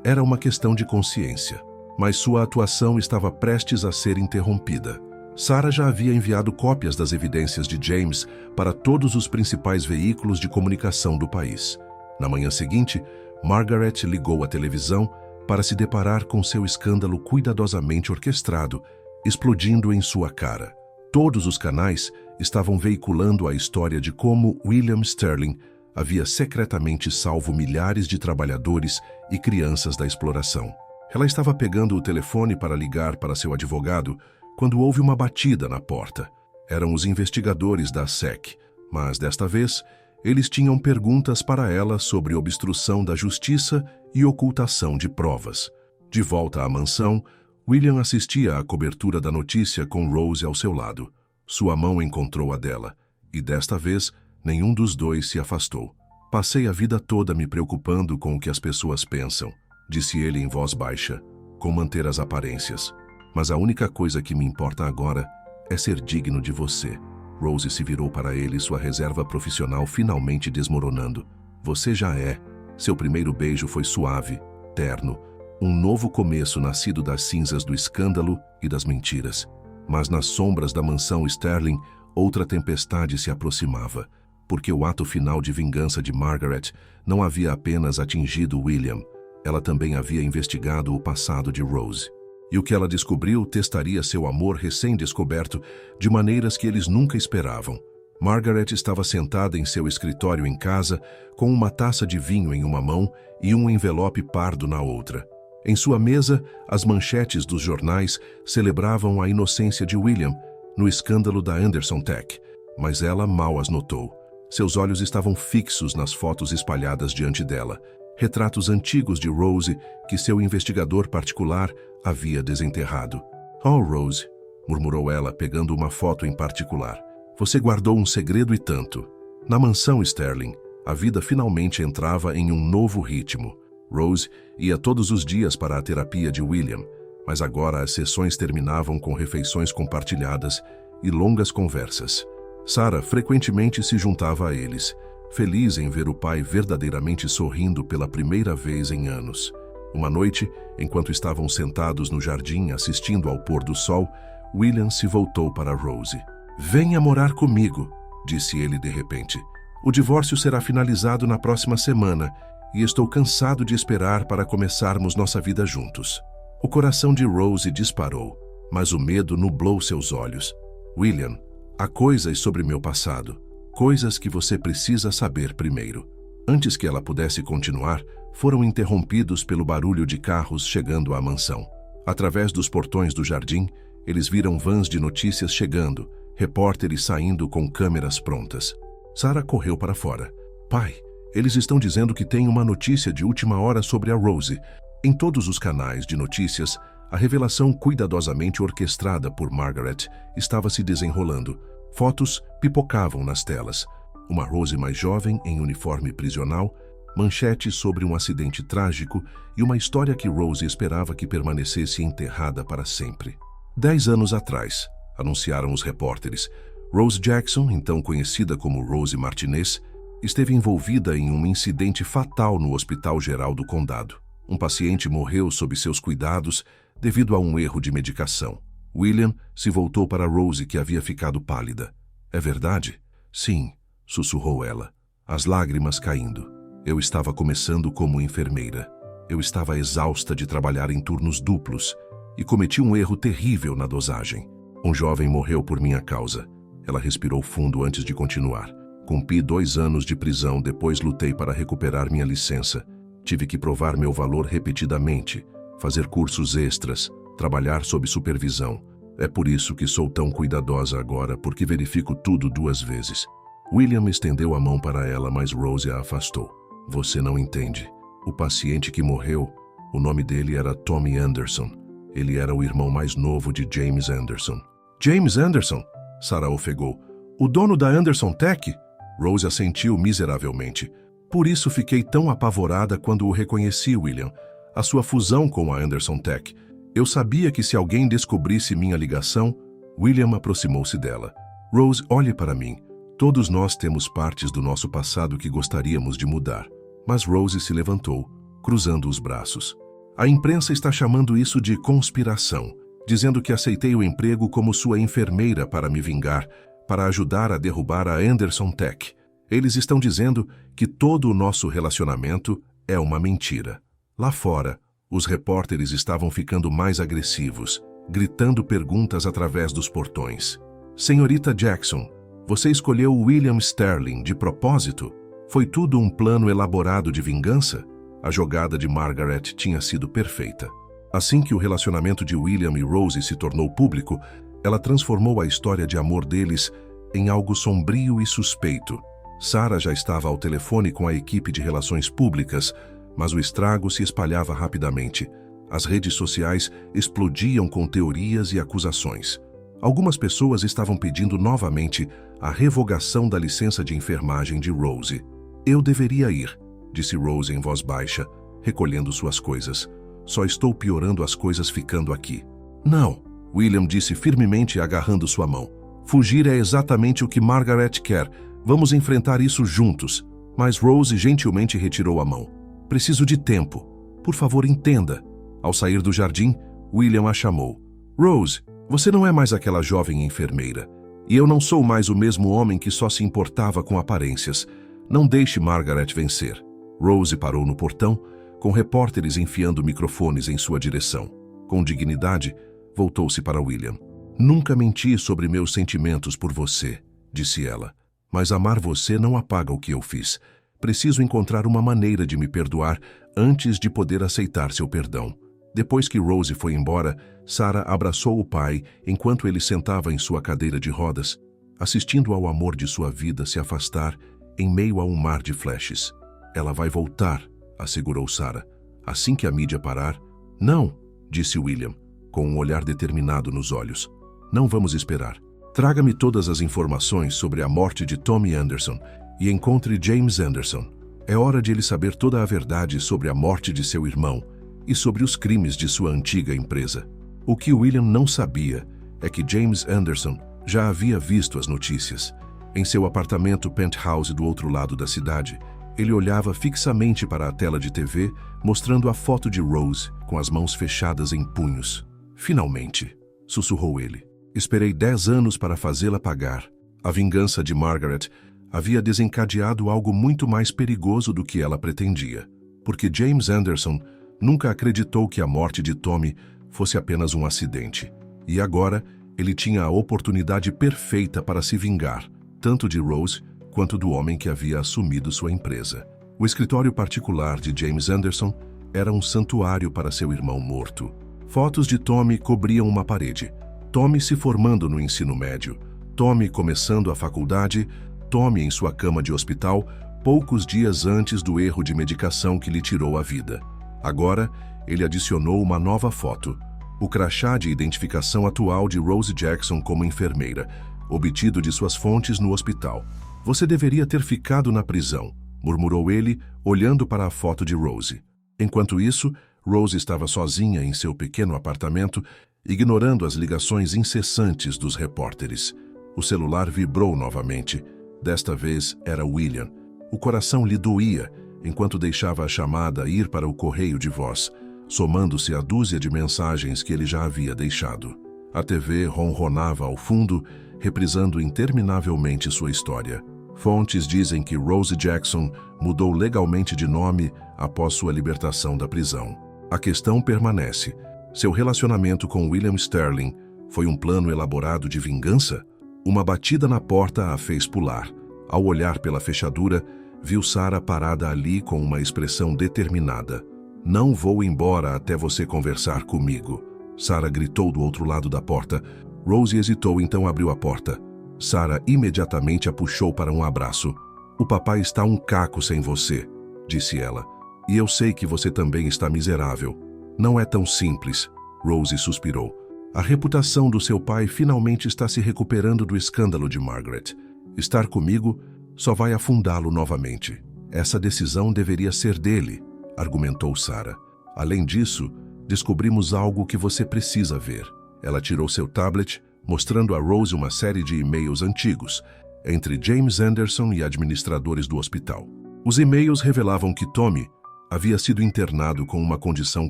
Era uma questão de consciência, mas sua atuação estava prestes a ser interrompida. Sarah já havia enviado cópias das evidências de James para todos os principais veículos de comunicação do país. Na manhã seguinte, Margaret ligou a televisão para se deparar com seu escândalo cuidadosamente orquestrado, explodindo em sua cara. Todos os canais estavam veiculando a história de como William Sterling havia secretamente salvo milhares de trabalhadores e crianças da exploração. Ela estava pegando o telefone para ligar para seu advogado quando houve uma batida na porta. Eram os investigadores da SEC, mas desta vez eles tinham perguntas para ela sobre obstrução da justiça e ocultação de provas. De volta à mansão, William assistia à cobertura da notícia com Rose ao seu lado. Sua mão encontrou a dela, e desta vez nenhum dos dois se afastou. Passei a vida toda me preocupando com o que as pessoas pensam, disse ele em voz baixa, com manter as aparências. Mas a única coisa que me importa agora é ser digno de você. Rose se virou para ele, sua reserva profissional finalmente desmoronando. Você já é. Seu primeiro beijo foi suave, terno, um novo começo nascido das cinzas do escândalo e das mentiras. Mas nas sombras da mansão Sterling, outra tempestade se aproximava, porque o ato final de vingança de Margaret não havia apenas atingido William, ela também havia investigado o passado de Rose. E o que ela descobriu testaria seu amor recém-descoberto de maneiras que eles nunca esperavam. Margaret estava sentada em seu escritório em casa, com uma taça de vinho em uma mão e um envelope pardo na outra. Em sua mesa, as manchetes dos jornais celebravam a inocência de William no escândalo da Anderson Tech, mas ela mal as notou. Seus olhos estavam fixos nas fotos espalhadas diante dela, retratos antigos de Rose que seu investigador particular havia desenterrado. "Oh, Rose", murmurou ela, pegando uma foto em particular. "Você guardou um segredo e tanto." Na mansão Sterling, a vida finalmente entrava em um novo ritmo. Rose ia todos os dias para a terapia de William, mas agora as sessões terminavam com refeições compartilhadas e longas conversas. Sarah frequentemente se juntava a eles, feliz em ver o pai verdadeiramente sorrindo pela primeira vez em anos. Uma noite, enquanto estavam sentados no jardim assistindo ao pôr do sol, William se voltou para Rose. "Venha morar comigo", disse ele de repente. "O divórcio será finalizado na próxima semana e estou cansado de esperar para começarmos nossa vida juntos." O coração de Rose disparou, mas o medo nublou seus olhos. "William, há coisas sobre meu passado, coisas que você precisa saber primeiro." Antes que ela pudesse continuar, foram interrompidos pelo barulho de carros chegando à mansão. Através dos portões do jardim, eles viram vans de notícias chegando, repórteres saindo com câmeras prontas. Sarah correu para fora. "Pai, eles estão dizendo que tem uma notícia de última hora sobre a Rose." Em todos os canais de notícias, a revelação cuidadosamente orquestrada por Margaret estava se desenrolando. Fotos pipocavam nas telas. Uma Rose mais jovem em uniforme prisional, manchetes sobre um acidente trágico e uma história que Rose esperava que permanecesse enterrada para sempre. 10 anos atrás, anunciaram os repórteres, Rose Jackson, então conhecida como Rose Martinez, esteve envolvida em um incidente fatal no Hospital Geral do Condado. Um paciente morreu sob seus cuidados devido a um erro de medicação. William se voltou para Rose, que havia ficado pálida. "É verdade?" "Sim", sussurrou ela, as lágrimas caindo. "Eu estava começando como enfermeira. Eu estava exausta de trabalhar em turnos duplos e cometi um erro terrível na dosagem. Um jovem morreu por minha causa." Ela respirou fundo antes de continuar. "Cumpri 2 anos de prisão, depois lutei para recuperar minha licença. Tive que provar meu valor repetidamente, fazer cursos extras, trabalhar sob supervisão. É por isso que sou tão cuidadosa agora, porque verifico tudo 2 vezes." William estendeu a mão para ela, mas Rose a afastou. "Você não entende. O paciente que morreu, o nome dele era Tommy Anderson. Ele era o irmão mais novo de James Anderson." "James Anderson?" Sarah ofegou. "O dono da Anderson Tech?" Rose assentiu miseravelmente. "Por isso fiquei tão apavorada quando o reconheci, William. A sua fusão com a Anderson Tech. Eu sabia que se alguém descobrisse minha ligação..." William aproximou-se dela. "Rose, olhe para mim. Todos nós temos partes do nosso passado que gostaríamos de mudar. Mas Rose se levantou, cruzando os braços. A imprensa está chamando isso de conspiração, dizendo que aceitei o emprego como sua enfermeira para me vingar, para ajudar a derrubar a Anderson Tech. Eles estão dizendo que todo o nosso relacionamento é uma mentira. Lá fora, os repórteres estavam ficando mais agressivos, gritando perguntas através dos portões. Senhorita Jackson, você escolheu William Sterling de propósito? Foi tudo um plano elaborado de vingança? A jogada de Margaret tinha sido perfeita. Assim que o relacionamento de William e Rose se tornou público, ela transformou a história de amor deles em algo sombrio e suspeito. Sarah já estava ao telefone com a equipe de relações públicas, mas o estrago se espalhava rapidamente. As redes sociais explodiam com teorias e acusações. Algumas pessoas estavam pedindo novamente a revogação da licença de enfermagem de Rose. Eu deveria ir, disse Rose em voz baixa, recolhendo suas coisas. Só estou piorando as coisas ficando aqui. Não, William disse firmemente, agarrando sua mão. Fugir é exatamente o que Margaret quer. Vamos enfrentar isso juntos. Mas Rose gentilmente retirou a mão. Preciso de tempo. Por favor, entenda. Ao sair do jardim, William a chamou. Rose, você não é mais aquela jovem enfermeira. E eu não sou mais o mesmo homem que só se importava com aparências. Não deixe Margaret vencer. Rose parou no portão, com repórteres enfiando microfones em sua direção. Com dignidade, voltou-se para William. Nunca menti sobre meus sentimentos por você, disse ela. Mas amar você não apaga o que eu fiz. Preciso encontrar uma maneira de me perdoar antes de poder aceitar seu perdão. Depois que Rose foi embora, Sarah abraçou o pai enquanto ele sentava em sua cadeira de rodas, assistindo ao amor de sua vida se afastar em meio a um mar de flashes. Ela vai voltar, assegurou Sarah. Assim que a mídia parar... Não, disse William, com um olhar determinado nos olhos. Não vamos esperar. Traga-me todas as informações sobre a morte de Tommy Anderson e encontre James Anderson. É hora de ele saber toda a verdade sobre a morte de seu irmão e sobre os crimes de sua antiga empresa. O que William não sabia é que James Anderson já havia visto as notícias. Em seu apartamento penthouse do outro lado da cidade, ele olhava fixamente para a tela de TV, mostrando a foto de Rose com as mãos fechadas em punhos. Finalmente, sussurrou ele. Esperei 10 anos para fazê-la pagar. A vingança de Margaret havia desencadeado algo muito mais perigoso do que ela pretendia, porque James Anderson nunca acreditou que a morte de Tommy fosse apenas um acidente. E agora, ele tinha a oportunidade perfeita para se vingar, tanto de Rose quanto do homem que havia assumido sua empresa. O escritório particular de James Anderson era um santuário para seu irmão morto. Fotos de Tommy cobriam uma parede. Tommy se formando no ensino médio, Tommy começando a faculdade, Tommy em sua cama de hospital, poucos dias antes do erro de medicação que lhe tirou a vida. Agora, ele adicionou uma nova foto, o crachá de identificação atual de Rose Jackson como enfermeira, obtido de suas fontes no hospital. Você deveria ter ficado na prisão, murmurou ele, olhando para a foto de Rose. Enquanto isso, Rose estava sozinha em seu pequeno apartamento, ignorando as ligações incessantes dos repórteres. O celular vibrou novamente. Desta vez era William. O coração lhe doía enquanto deixava a chamada ir para o correio de voz, somando-se à dúzia de mensagens que ele já havia deixado. A TV ronronava ao fundo, reprisando interminavelmente sua história. Fontes dizem que Rose Jackson mudou legalmente de nome após sua libertação da prisão. A questão permanece. Seu relacionamento com William Sterling foi um plano elaborado de vingança? Uma batida na porta a fez pular. Ao olhar pela fechadura, viu Sarah parada ali com uma expressão determinada. Não vou embora até você conversar comigo. Sarah gritou do outro lado da porta. Rose hesitou, então abriu a porta. Sarah imediatamente a puxou para um abraço. O papai está um caco sem você, disse ela. E eu sei que você também está miserável. Não é tão simples, Rose suspirou. A reputação do seu pai finalmente está se recuperando do escândalo de Margaret. Estar comigo só vai afundá-lo novamente. Essa decisão deveria ser dele, argumentou Sarah. Além disso, descobrimos algo que você precisa ver. Ela tirou seu tablet, mostrando a Rose uma série de e-mails antigos, entre James Anderson e administradores do hospital. Os e-mails revelavam que Tommy havia sido internado com uma condição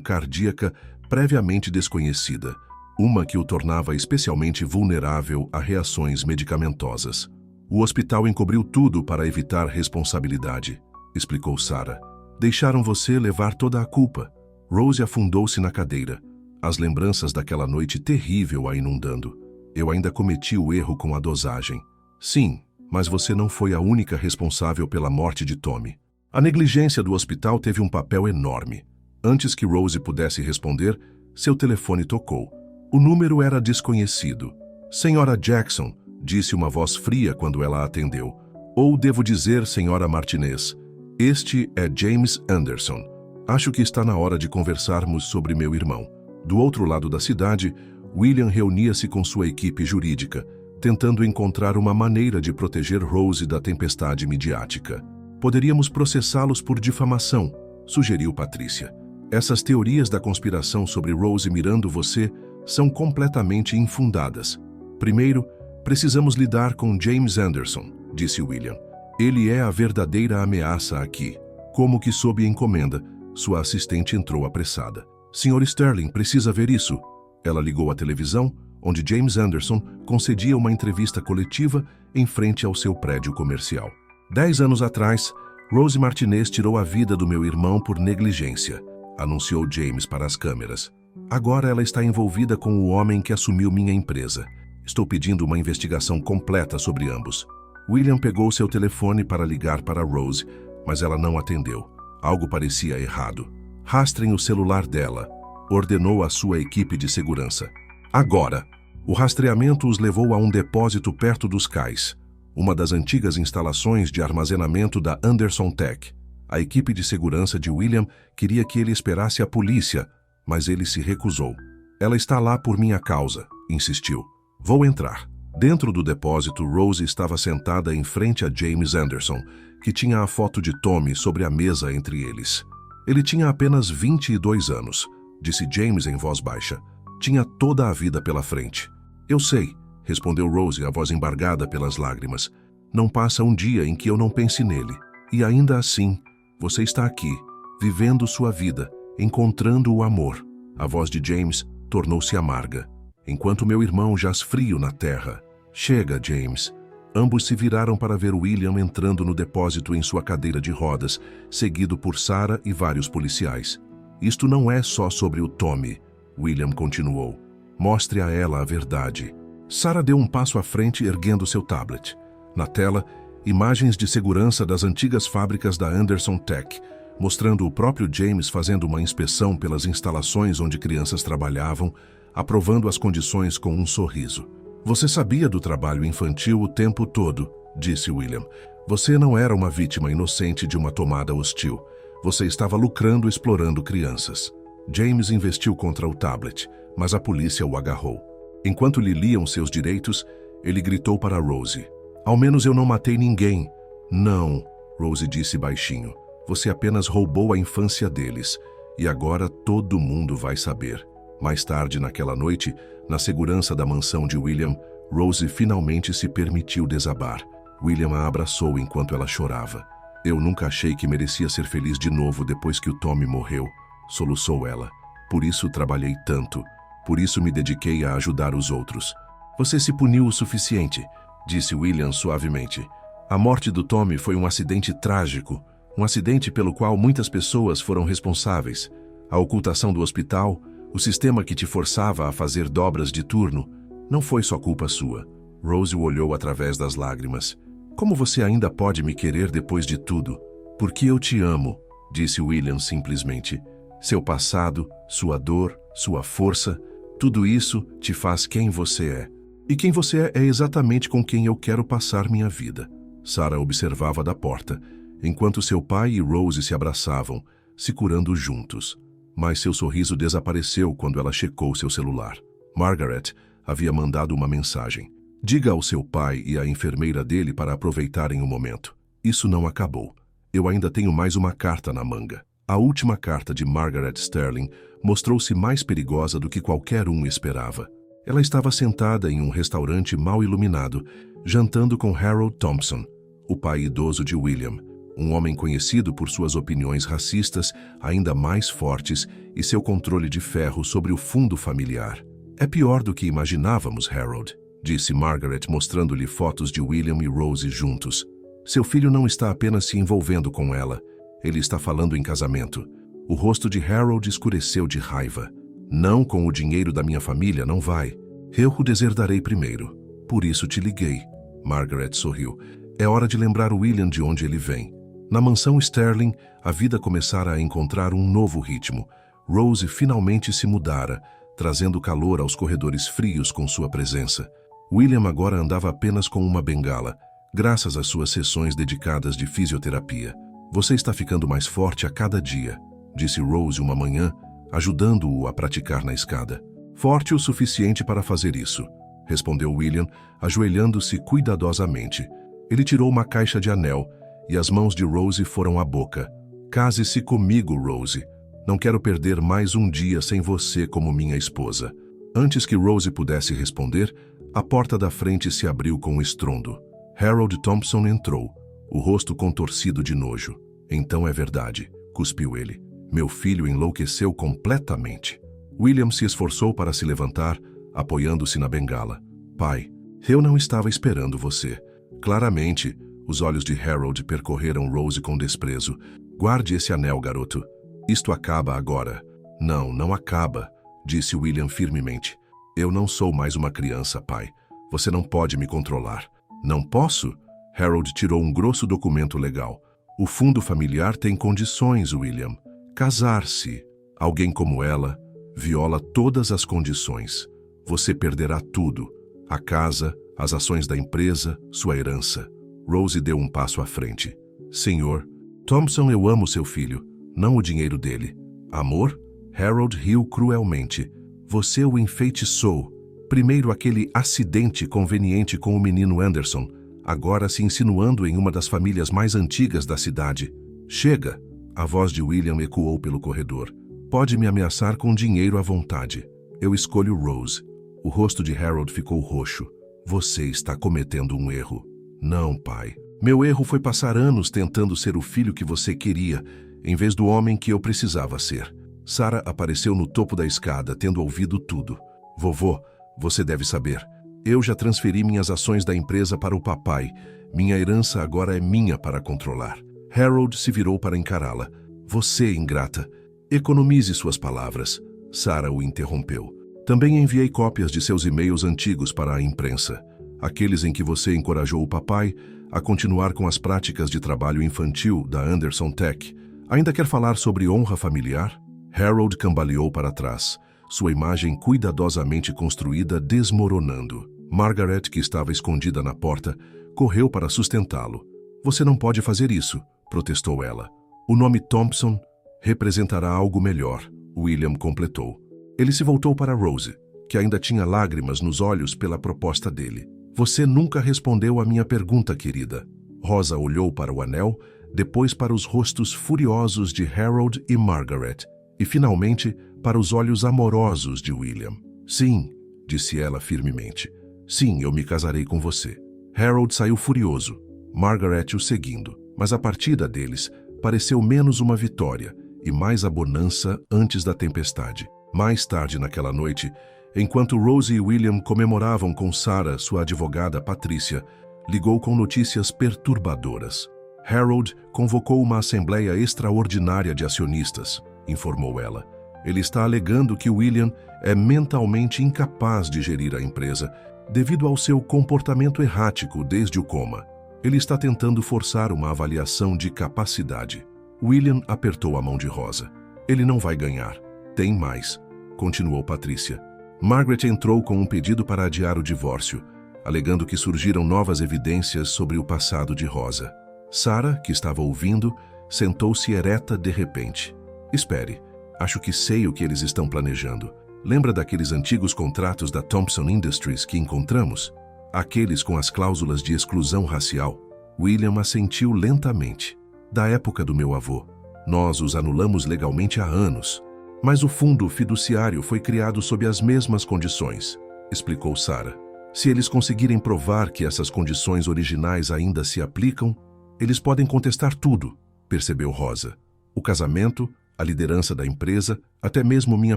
cardíaca previamente desconhecida, uma que o tornava especialmente vulnerável a reações medicamentosas. O hospital encobriu tudo para evitar responsabilidade, explicou Sarah. Deixaram você levar toda a culpa. Rose afundou-se na cadeira, as lembranças daquela noite terrível a inundando. Eu ainda cometi o erro com a dosagem. Sim, mas você não foi a única responsável pela morte de Tommy. A negligência do hospital teve um papel enorme. Antes que Rose pudesse responder, seu telefone tocou. O número era desconhecido. Senhora Jackson, disse uma voz fria quando ela atendeu. Ou devo dizer, senhora Martinez, este é James Anderson. Acho que está na hora de conversarmos sobre meu irmão. Do outro lado da cidade, William reunia-se com sua equipe jurídica, tentando encontrar uma maneira de proteger Rose da tempestade midiática. Poderíamos processá-los por difamação, sugeriu Patrícia. Essas teorias da conspiração sobre Rose mirando você são completamente infundadas. Primeiro, precisamos lidar com James Anderson, disse William. Ele é a verdadeira ameaça aqui. Como que sob encomenda, sua assistente entrou apressada. Sr. Sterling precisa ver isso. Ela ligou à televisão, onde James Anderson concedia uma entrevista coletiva em frente ao seu prédio comercial. 10 anos atrás, Rose Martinez tirou a vida do meu irmão por negligência, anunciou James para as câmeras. Agora ela está envolvida com o homem que assumiu minha empresa. Estou pedindo uma investigação completa sobre ambos. William pegou seu telefone para ligar para Rose, mas ela não atendeu. Algo parecia errado. Rastrem o celular dela, ordenou a sua equipe de segurança. Agora! O rastreamento os levou a um depósito perto dos cais, uma das antigas instalações de armazenamento da Anderson Tech. A equipe de segurança de William queria que ele esperasse a polícia, mas ele se recusou. Ela está lá por minha causa, insistiu. Vou entrar. Dentro do depósito, Rose estava sentada em frente a James Anderson, que tinha a foto de Tommy sobre a mesa entre eles. Ele tinha apenas 22 anos, disse James em voz baixa. Tinha toda a vida pela frente. Eu sei, respondeu Rose, a voz embargada pelas lágrimas. Não passa um dia em que eu não pense nele. E ainda assim, você está aqui, vivendo sua vida, encontrando o amor. A voz de James tornou-se amarga, enquanto meu irmão jaz frio na terra. Chega, James. Ambos se viraram para ver William entrando no depósito em sua cadeira de rodas, seguido por Sarah e vários policiais. Isto não é só sobre o Tommy, William continuou. Mostre a ela a verdade. Sarah deu um passo à frente, erguendo seu tablet. Na tela, imagens de segurança das antigas fábricas da Anderson Tech, mostrando o próprio James fazendo uma inspeção pelas instalações onde crianças trabalhavam, aprovando as condições com um sorriso. Você sabia do trabalho infantil o tempo todo, disse William. Você não era uma vítima inocente de uma tomada hostil. Você estava lucrando explorando crianças. James investiu contra o tablet, mas a polícia o agarrou. Enquanto lhe liam seus direitos, ele gritou para Rose. Ao menos eu não matei ninguém. Não, Rose disse baixinho. Você apenas roubou a infância deles. E agora todo mundo vai saber. Mais tarde naquela noite, na segurança da mansão de William, Rose finalmente se permitiu desabar. William a abraçou enquanto ela chorava. Eu nunca achei que merecia ser feliz de novo depois que o Tommy morreu, soluçou ela. Por isso trabalhei tanto. Por isso me dediquei a ajudar os outros. Você se puniu o suficiente, disse William suavemente. A morte do Tommy foi um acidente trágico, um acidente pelo qual muitas pessoas foram responsáveis. A ocultação do hospital, o sistema que te forçava a fazer dobras de turno, não foi só culpa sua. Rose o olhou através das lágrimas. Como você ainda pode me querer depois de tudo? Porque eu te amo, disse William simplesmente. Seu passado, sua dor, sua força, tudo isso te faz quem você é. E quem você é exatamente com quem eu quero passar minha vida. Sarah observava da porta, enquanto seu pai e Rose se abraçavam, se curando juntos. Mas seu sorriso desapareceu quando ela checou seu celular. Margaret havia mandado uma mensagem. Diga ao seu pai e à enfermeira dele para aproveitarem o momento. Isso não acabou. Eu ainda tenho mais uma carta na manga. A última carta de Margaret Sterling mostrou-se mais perigosa do que qualquer um esperava. Ela estava sentada em um restaurante mal iluminado, jantando com Harold Thompson, o pai idoso de William, um homem conhecido por suas opiniões racistas ainda mais fortes e seu controle de ferro sobre o fundo familiar. É pior do que imaginávamos, Harold, disse Margaret mostrando-lhe fotos de William e Rose juntos. Seu filho não está apenas se envolvendo com ela, ele está falando em casamento. O rosto de Harold escureceu de raiva. Não com o dinheiro da minha família, não vai. Eu o deserdarei primeiro. Por isso te liguei. Margaret sorriu. É hora de lembrar William de onde ele vem. Na mansão Sterling, a vida começara a encontrar um novo ritmo. Rose finalmente se mudara, trazendo calor aos corredores frios com sua presença. William agora andava apenas com uma bengala, graças às suas sessões dedicadas de fisioterapia. Você está ficando mais forte a cada dia, disse Rose uma manhã, ajudando-o a praticar na escada. Forte o suficiente para fazer isso, respondeu William, ajoelhando-se cuidadosamente. Ele tirou uma caixa de anel e as mãos de Rose foram à boca. Case-se comigo, Rose. Não quero perder mais um dia sem você como minha esposa. Antes que Rose pudesse responder, a porta da frente se abriu com um estrondo. Harold Thompson entrou, o rosto contorcido de nojo. Então é verdade, cuspiu ele. Meu filho enlouqueceu completamente. William se esforçou para se levantar, apoiando-se na bengala. Pai, eu não estava esperando você. Claramente, os olhos de Harold percorreram Rose com desprezo. Guarde esse anel, garoto. Isto acaba agora. Não, não acaba, disse William firmemente. Eu não sou mais uma criança, pai. Você não pode me controlar. Não posso? Harold tirou um grosso documento legal. O fundo familiar tem condições, William. Casar-se. Alguém como ela viola todas as condições. Você perderá tudo. A casa, as ações da empresa, sua herança. Rose deu um passo à frente. Senhor, Thompson, eu amo seu filho, não o dinheiro dele. Amor? Harold riu cruelmente. Você o enfeitiçou. Primeiro aquele acidente conveniente com o menino Anderson, agora se insinuando em uma das famílias mais antigas da cidade. Chega! A voz de William ecoou pelo corredor. Pode me ameaçar com dinheiro à vontade. Eu escolho Rose. O rosto de Harold ficou roxo. Você está cometendo um erro. Não, pai. Meu erro foi passar anos tentando ser o filho que você queria, em vez do homem que eu precisava ser. Sarah apareceu no topo da escada, tendo ouvido tudo. Vovô, você deve saber. Eu já transferi minhas ações da empresa para o papai. Minha herança agora é minha para controlar. Harold se virou para encará-la. Você, ingrata. Economize suas palavras. Sarah o interrompeu. Também enviei cópias de seus e-mails antigos para a imprensa. Aqueles em que você encorajou o papai a continuar com as práticas de trabalho infantil da Anderson Tech. Ainda quer falar sobre honra familiar? Harold cambaleou para trás, sua imagem cuidadosamente construída desmoronando. Margaret, que estava escondida na porta, correu para sustentá-lo. Você não pode fazer isso, protestou ela. O nome Thompson representará algo melhor, William completou. Ele se voltou para Rose, que ainda tinha lágrimas nos olhos pela proposta dele. Você nunca respondeu à minha pergunta, querida. Rosa olhou para o anel, depois para os rostos furiosos de Harold e Margaret, e finalmente para os olhos amorosos de William. Sim, disse ela firmemente. Sim, eu me casarei com você. Harold saiu furioso, Margaret o seguindo, mas a partida deles pareceu menos uma vitória e mais a bonança antes da tempestade. Mais tarde naquela noite, enquanto Rose e William comemoravam com Sarah, sua advogada Patrícia, ligou com notícias perturbadoras. Harold convocou uma assembleia extraordinária de acionistas, informou ela. Ele está alegando que William é mentalmente incapaz de gerir a empresa devido ao seu comportamento errático desde o coma. Ele está tentando forçar uma avaliação de capacidade. William apertou a mão de Rosa. Ele não vai ganhar. Tem mais, continuou Patrícia. Margaret entrou com um pedido para adiar o divórcio, alegando que surgiram novas evidências sobre o passado de Rosa. Sarah, que estava ouvindo, sentou-se ereta de repente. Espere, acho que sei o que eles estão planejando. Lembra daqueles antigos contratos da Thompson Industries que encontramos? Aqueles com as cláusulas de exclusão racial? William assentiu lentamente. Da época do meu avô. Nós os anulamos legalmente há anos. Mas o fundo fiduciário foi criado sob as mesmas condições, explicou Sarah. Se eles conseguirem provar que essas condições originais ainda se aplicam, Eles podem contestar tudo, percebeu Rosa. O casamento, a liderança da empresa, até mesmo minha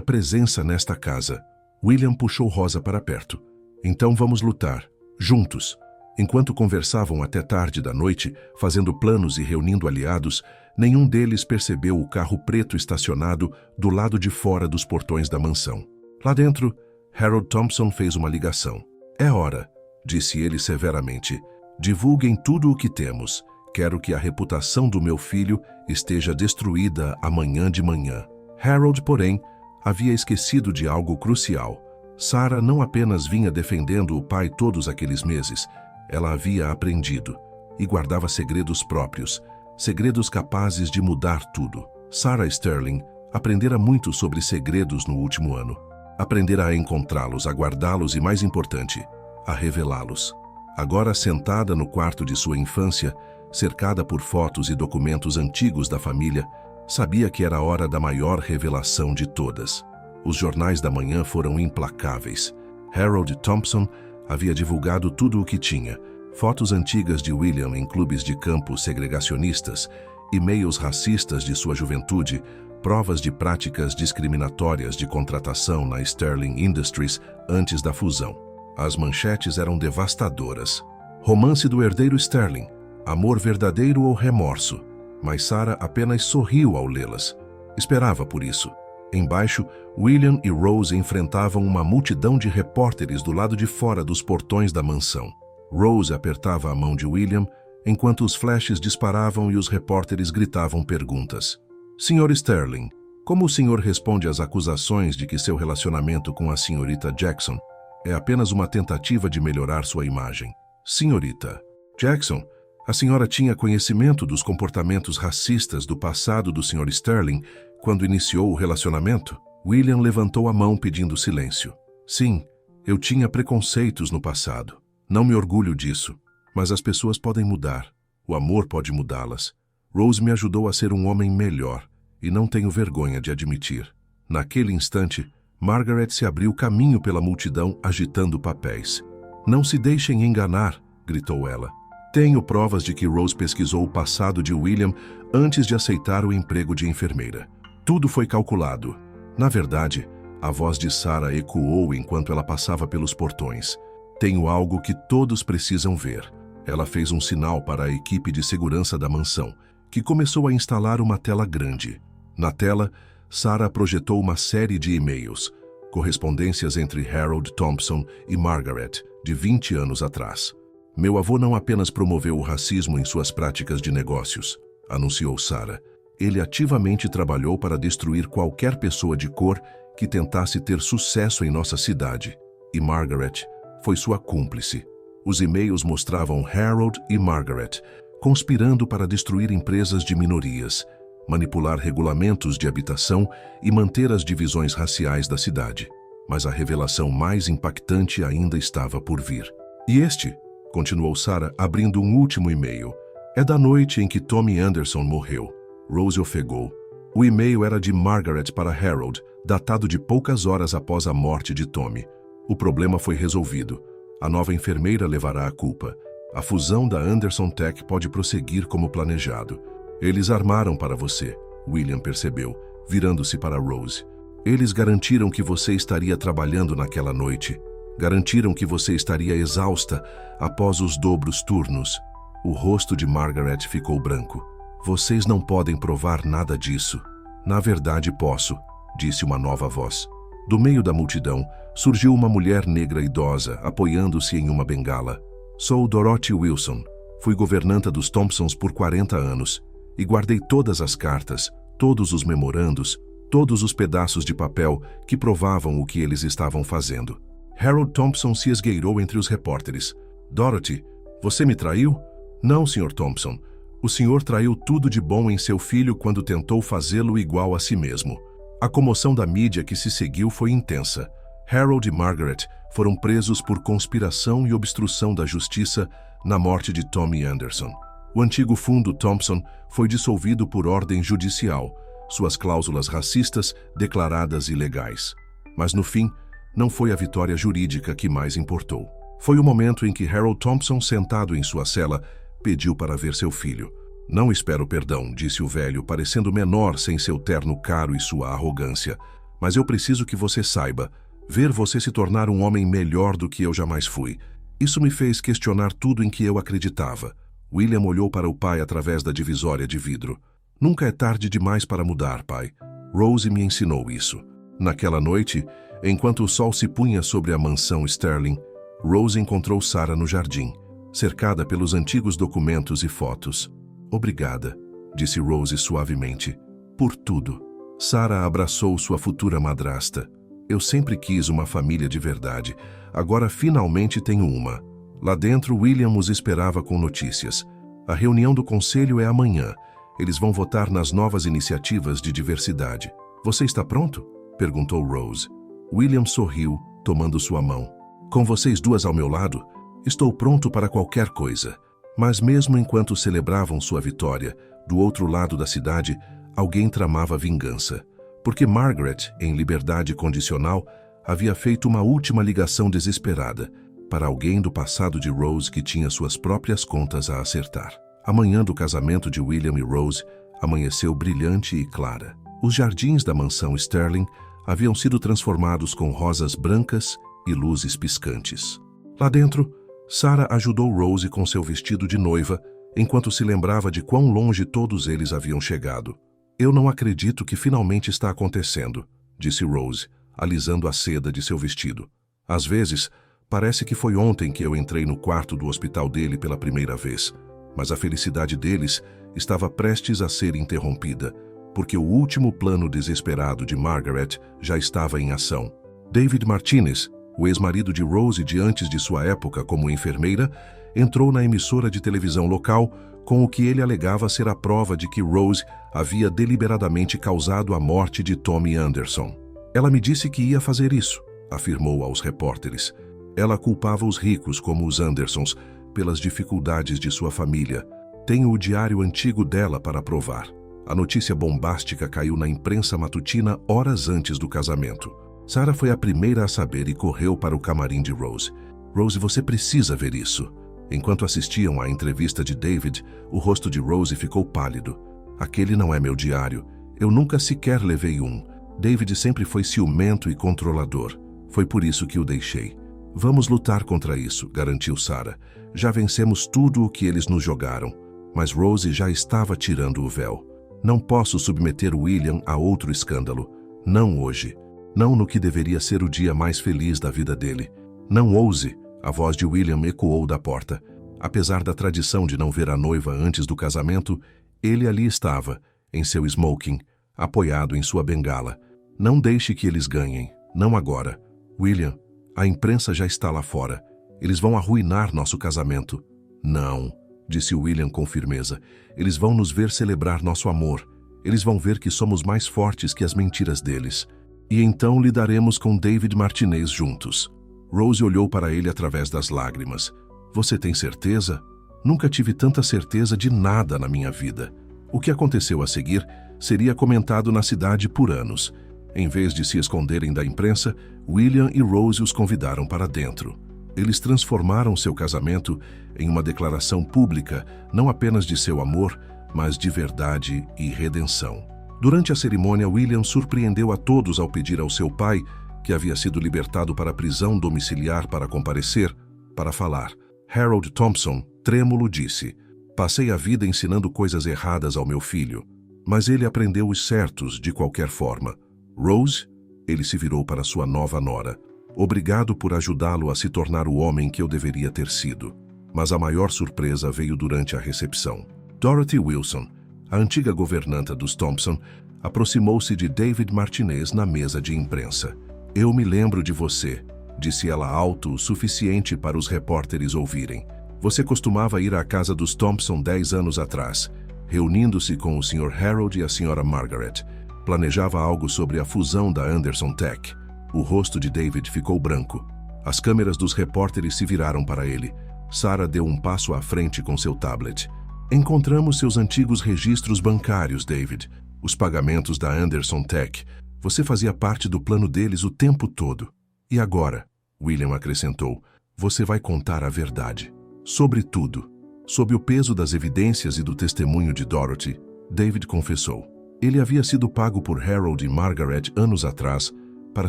presença nesta casa. William puxou Rosa para perto. Então vamos lutar, juntos. Enquanto conversavam até tarde da noite, fazendo planos e reunindo aliados, nenhum deles percebeu o carro preto estacionado do lado de fora dos portões da mansão. Lá dentro, Harold Thompson fez uma ligação. É hora, disse ele severamente. Divulguem tudo o que temos. Quero que a reputação do meu filho esteja destruída amanhã de manhã. Harold, porém, havia esquecido de algo crucial. Sarah não apenas vinha defendendo o pai todos aqueles meses, ela havia aprendido e guardava segredos próprios, segredos capazes de mudar tudo. Sarah Sterling aprendera muito sobre segredos no último ano. Aprendera a encontrá-los, a guardá-los e, mais importante, a revelá-los. Agora sentada no quarto de sua infância, cercada por fotos e documentos antigos da família, sabia que era a hora da maior revelação de todas. Os jornais da manhã foram implacáveis. Harold Thompson havia divulgado tudo o que tinha: fotos antigas de William em clubes de campo segregacionistas, e-mails racistas de sua juventude, provas de práticas discriminatórias de contratação na Sterling Industries antes da fusão. As manchetes eram devastadoras. Romance do herdeiro Sterling, amor verdadeiro ou remorso? Mas Sarah apenas sorriu ao lê-las. Esperava por isso. Embaixo, William e Rose enfrentavam uma multidão de repórteres do lado de fora dos portões da mansão. Rose apertava a mão de William, enquanto os flashes disparavam e os repórteres gritavam perguntas. Sr. Sterling, como o senhor responde às acusações de que seu relacionamento com a senhorita Jackson é apenas uma tentativa de melhorar sua imagem? Senhorita Jackson, a senhora tinha conhecimento dos comportamentos racistas do passado do Sr. Sterling quando iniciou o relacionamento? William levantou a mão pedindo silêncio. Sim, eu tinha preconceitos no passado. Não me orgulho disso, mas as pessoas podem mudar. O amor pode mudá-las. Rose me ajudou a ser um homem melhor e não tenho vergonha de admitir. Naquele instante, Margaret se abriu caminho pela multidão agitando papéis. Não se deixem enganar, gritou ela. Tenho provas de que Rose pesquisou o passado de William antes de aceitar o emprego de enfermeira. Tudo foi calculado. Na verdade, a voz de Sarah ecoou enquanto ela passava pelos portões. Tenho algo que todos precisam ver. Ela fez um sinal para a equipe de segurança da mansão, que começou a instalar uma tela grande. Na tela, Sarah projetou uma série de e-mails, correspondências entre Harold Thompson e Margaret, de 20 anos atrás. Meu avô não apenas promoveu o racismo em suas práticas de negócios, anunciou Sarah. Ele ativamente trabalhou para destruir qualquer pessoa de cor que tentasse ter sucesso em nossa cidade. E Margaret foi sua cúmplice. Os e-mails mostravam Harold e Margaret conspirando para destruir empresas de minorias, manipular regulamentos de habitação e manter as divisões raciais da cidade. Mas a revelação mais impactante ainda estava por vir. E este, continuou Sarah, abrindo um último e-mail, é da noite em que Tommy Anderson morreu. Rose ofegou. O e-mail era de Margaret para Harold, datado de poucas horas após a morte de Tommy. O problema foi resolvido. A nova enfermeira levará a culpa. A fusão da Anderson Tech pode prosseguir como planejado. Eles armaram para você, William percebeu, virando-se para Rose. Eles garantiram que você estaria trabalhando naquela noite. Garantiram que você estaria exausta após os dobros turnos. O rosto de Margaret ficou branco. Vocês não podem provar nada disso. Na verdade, posso, disse uma nova voz. Do meio da multidão, surgiu uma mulher negra idosa, apoiando-se em uma bengala. Sou Dorothy Wilson. Fui governanta dos Thompsons por 40 anos e guardei todas as cartas, todos os memorandos, todos os pedaços de papel que provavam o que eles estavam fazendo. Harold Thompson se esgueirou entre os repórteres. Dorothy, você me traiu? Não, Sr. Thompson. O senhor traiu tudo de bom em seu filho quando tentou fazê-lo igual a si mesmo. A comoção da mídia que se seguiu foi intensa. Harold e Margaret foram presos por conspiração e obstrução da justiça na morte de Tommy Anderson. O antigo fundo Thompson foi dissolvido por ordem judicial, suas cláusulas racistas declaradas ilegais. Mas no fim, não foi a vitória jurídica que mais importou. Foi o momento em que Harold Thompson, sentado em sua cela, pediu para ver seu filho. Não espero perdão, disse o velho, parecendo menor sem seu terno caro e sua arrogância. Mas eu preciso que você saiba, ver você se tornar um homem melhor do que eu jamais fui. Isso me fez questionar tudo em que eu acreditava. William olhou para o pai através da divisória de vidro. Nunca é tarde demais para mudar, pai. Rose me ensinou isso. Naquela noite, enquanto o sol se punha sobre a mansão Sterling, Rose encontrou Sarah no jardim, cercada pelos antigos documentos e fotos. Obrigada, disse Rose suavemente, por tudo. Sarah abraçou sua futura madrasta. Eu sempre quis uma família de verdade. Agora finalmente tenho uma. Lá dentro, William os esperava com notícias. A reunião do conselho é amanhã. Eles vão votar nas novas iniciativas de diversidade. Você está pronto? Perguntou Rose. William sorriu, tomando sua mão. Com vocês duas ao meu lado, estou pronto para qualquer coisa. Mas mesmo enquanto celebravam sua vitória, do outro lado da cidade, alguém tramava vingança. Porque Margaret, em liberdade condicional, havia feito uma última ligação desesperada para alguém do passado de Rose que tinha suas próprias contas a acertar. A manhã do casamento de William e Rose amanheceu brilhante e clara. Os jardins da mansão Sterling haviam sido transformados com rosas brancas e luzes piscantes. Lá dentro, Sarah ajudou Rose com seu vestido de noiva, enquanto se lembrava de quão longe todos eles haviam chegado. Eu não acredito que finalmente está acontecendo, disse Rose, alisando a seda de seu vestido. Às vezes, parece que foi ontem que eu entrei no quarto do hospital dele pela primeira vez, mas a felicidade deles estava prestes a ser interrompida, porque o último plano desesperado de Margaret já estava em ação. David Martinez, o ex-marido de Rose de antes de sua época como enfermeira, entrou na emissora de televisão local com o que ele alegava ser a prova de que Rose havia deliberadamente causado a morte de Tommy Anderson. Ela me disse que ia fazer isso, afirmou aos repórteres. Ela culpava os ricos, como os Andersons, pelas dificuldades de sua família. Tenho o diário antigo dela para provar. A notícia bombástica caiu na imprensa matutina horas antes do casamento. Sarah foi a primeira a saber e correu para o camarim de Rose. Rose, você precisa ver isso. Enquanto assistiam à entrevista de David, o rosto de Rose ficou pálido. Aquele não é meu diário. Eu nunca sequer levei um. David sempre foi ciumento e controlador. Foi por isso que o deixei. Vamos lutar contra isso, garantiu Sarah. Já vencemos tudo o que eles nos jogaram. Mas Rose já estava tirando o véu. Não posso submeter William a outro escândalo. Não hoje. Não no que deveria ser o dia mais feliz da vida dele. Não ouse, a voz de William ecoou da porta. Apesar da tradição de não ver a noiva antes do casamento, ele ali estava, em seu smoking, apoiado em sua bengala. Não deixe que eles ganhem. Não agora. William, a imprensa já está lá fora. Eles vão arruinar nosso casamento. Não, disse William com firmeza. Eles vão nos ver celebrar nosso amor. Eles vão ver que somos mais fortes que as mentiras deles. E então lidaremos com David Martinez juntos. Rose olhou para ele através das lágrimas. Você tem certeza? Nunca tive tanta certeza de nada na minha vida. O que aconteceu a seguir seria comentado na cidade por anos. Em vez de se esconderem da imprensa, William e Rose os convidaram para dentro. Eles transformaram seu casamento em uma declaração pública, não apenas de seu amor, mas de verdade e redenção. Durante a cerimônia, William surpreendeu a todos ao pedir ao seu pai, que havia sido libertado para a prisão domiciliar para comparecer, para falar. Harold Thompson, trêmulo, disse: "Passei a vida ensinando coisas erradas ao meu filho, mas ele aprendeu os certos de qualquer forma. Rose?" Ele se virou para sua nova nora. "Obrigado por ajudá-lo a se tornar o homem que eu deveria ter sido." Mas a maior surpresa veio durante a recepção. Dorothy Wilson, a antiga governanta dos Thompson, aproximou-se de David Martinez na mesa de imprensa. "Eu me lembro de você", disse ela alto o suficiente para os repórteres ouvirem. "Você costumava ir à casa dos Thompson 10 anos atrás, reunindo-se com o Sr. Harold e a Sra. Margaret. Planejava algo sobre a fusão da Anderson Tech." O rosto de David ficou branco. As câmeras dos repórteres se viraram para ele. Sarah deu um passo à frente com seu tablet. "Encontramos seus antigos registros bancários, David. Os pagamentos da Anderson Tech. Você fazia parte do plano deles o tempo todo. E agora", William acrescentou, "você vai contar a verdade. Sobre tudo." Sob o peso das evidências e do testemunho de Dorothy, David confessou. Ele havia sido pago por Harold e Margaret anos atrás para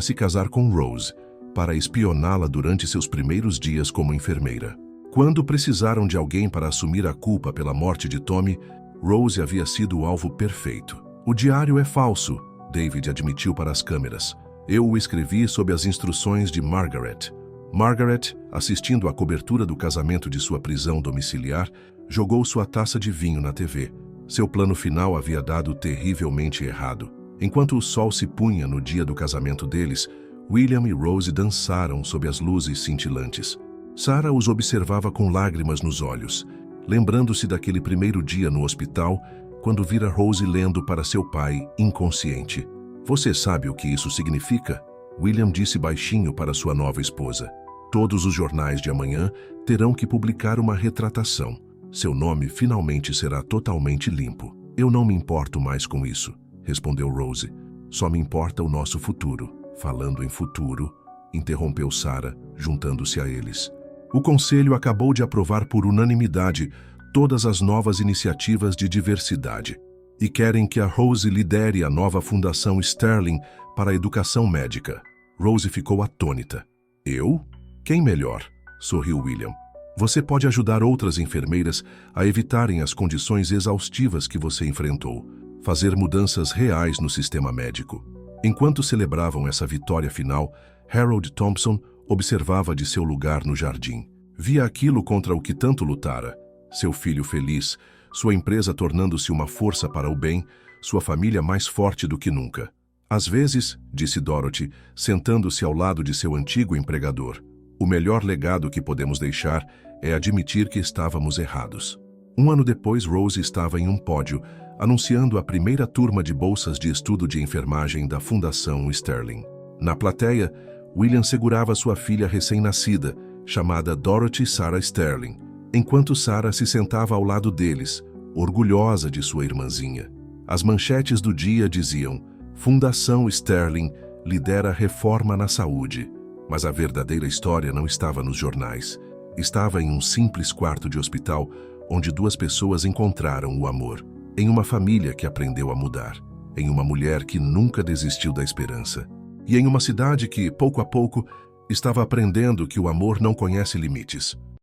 se casar com Rose, para espioná-la durante seus primeiros dias como enfermeira. Quando precisaram de alguém para assumir a culpa pela morte de Tommy, Rose havia sido o alvo perfeito. O diário é falso, David admitiu para as câmeras. Eu o escrevi sob as instruções de Margaret. Margaret, assistindo à cobertura do casamento de sua prisão domiciliar, jogou sua taça de vinho na TV. Seu plano final havia dado terrivelmente errado. Enquanto o sol se punha no dia do casamento deles, William e Rose dançaram sob as luzes cintilantes. Sarah os observava com lágrimas nos olhos, lembrando-se daquele primeiro dia no hospital, quando vira Rose lendo para seu pai, inconsciente. Você sabe o que isso significa? William disse baixinho para sua nova esposa. Todos os jornais de amanhã terão que publicar uma retratação. Seu nome finalmente será totalmente limpo. Eu não me importo mais com isso, respondeu Rose. Só me importa o nosso futuro. Falando em futuro, interrompeu Sarah, juntando-se a eles. O Conselho acabou de aprovar por unanimidade todas as novas iniciativas de diversidade e querem que a Rose lidere a nova Fundação Sterling para a Educação Médica. Rose ficou atônita. Eu? Quem melhor? Sorriu William. Você pode ajudar outras enfermeiras a evitarem as condições exaustivas que você enfrentou, fazer mudanças reais no sistema médico. Enquanto celebravam essa vitória final, Harold Thompson observava de seu lugar no jardim. Via aquilo contra o que tanto lutara. Seu filho feliz, sua empresa tornando-se uma força para o bem, sua família mais forte do que nunca. Às vezes, disse Dorothy, sentando-se ao lado de seu antigo empregador, o melhor legado que podemos deixar é admitir que estávamos errados. Um ano depois, Rose estava em um pódio, anunciando a primeira turma de bolsas de estudo de enfermagem da Fundação Sterling. Na plateia, William segurava sua filha recém-nascida, chamada Dorothy Sarah Sterling, enquanto Sarah se sentava ao lado deles, orgulhosa de sua irmãzinha. As manchetes do dia diziam: Fundação Sterling lidera reforma na saúde. Mas a verdadeira história não estava nos jornais. Estava em um simples quarto de hospital, onde duas pessoas encontraram o amor. Em uma família que aprendeu a mudar. Em uma mulher que nunca desistiu da esperança. E em uma cidade que, pouco a pouco, estava aprendendo que o amor não conhece limites.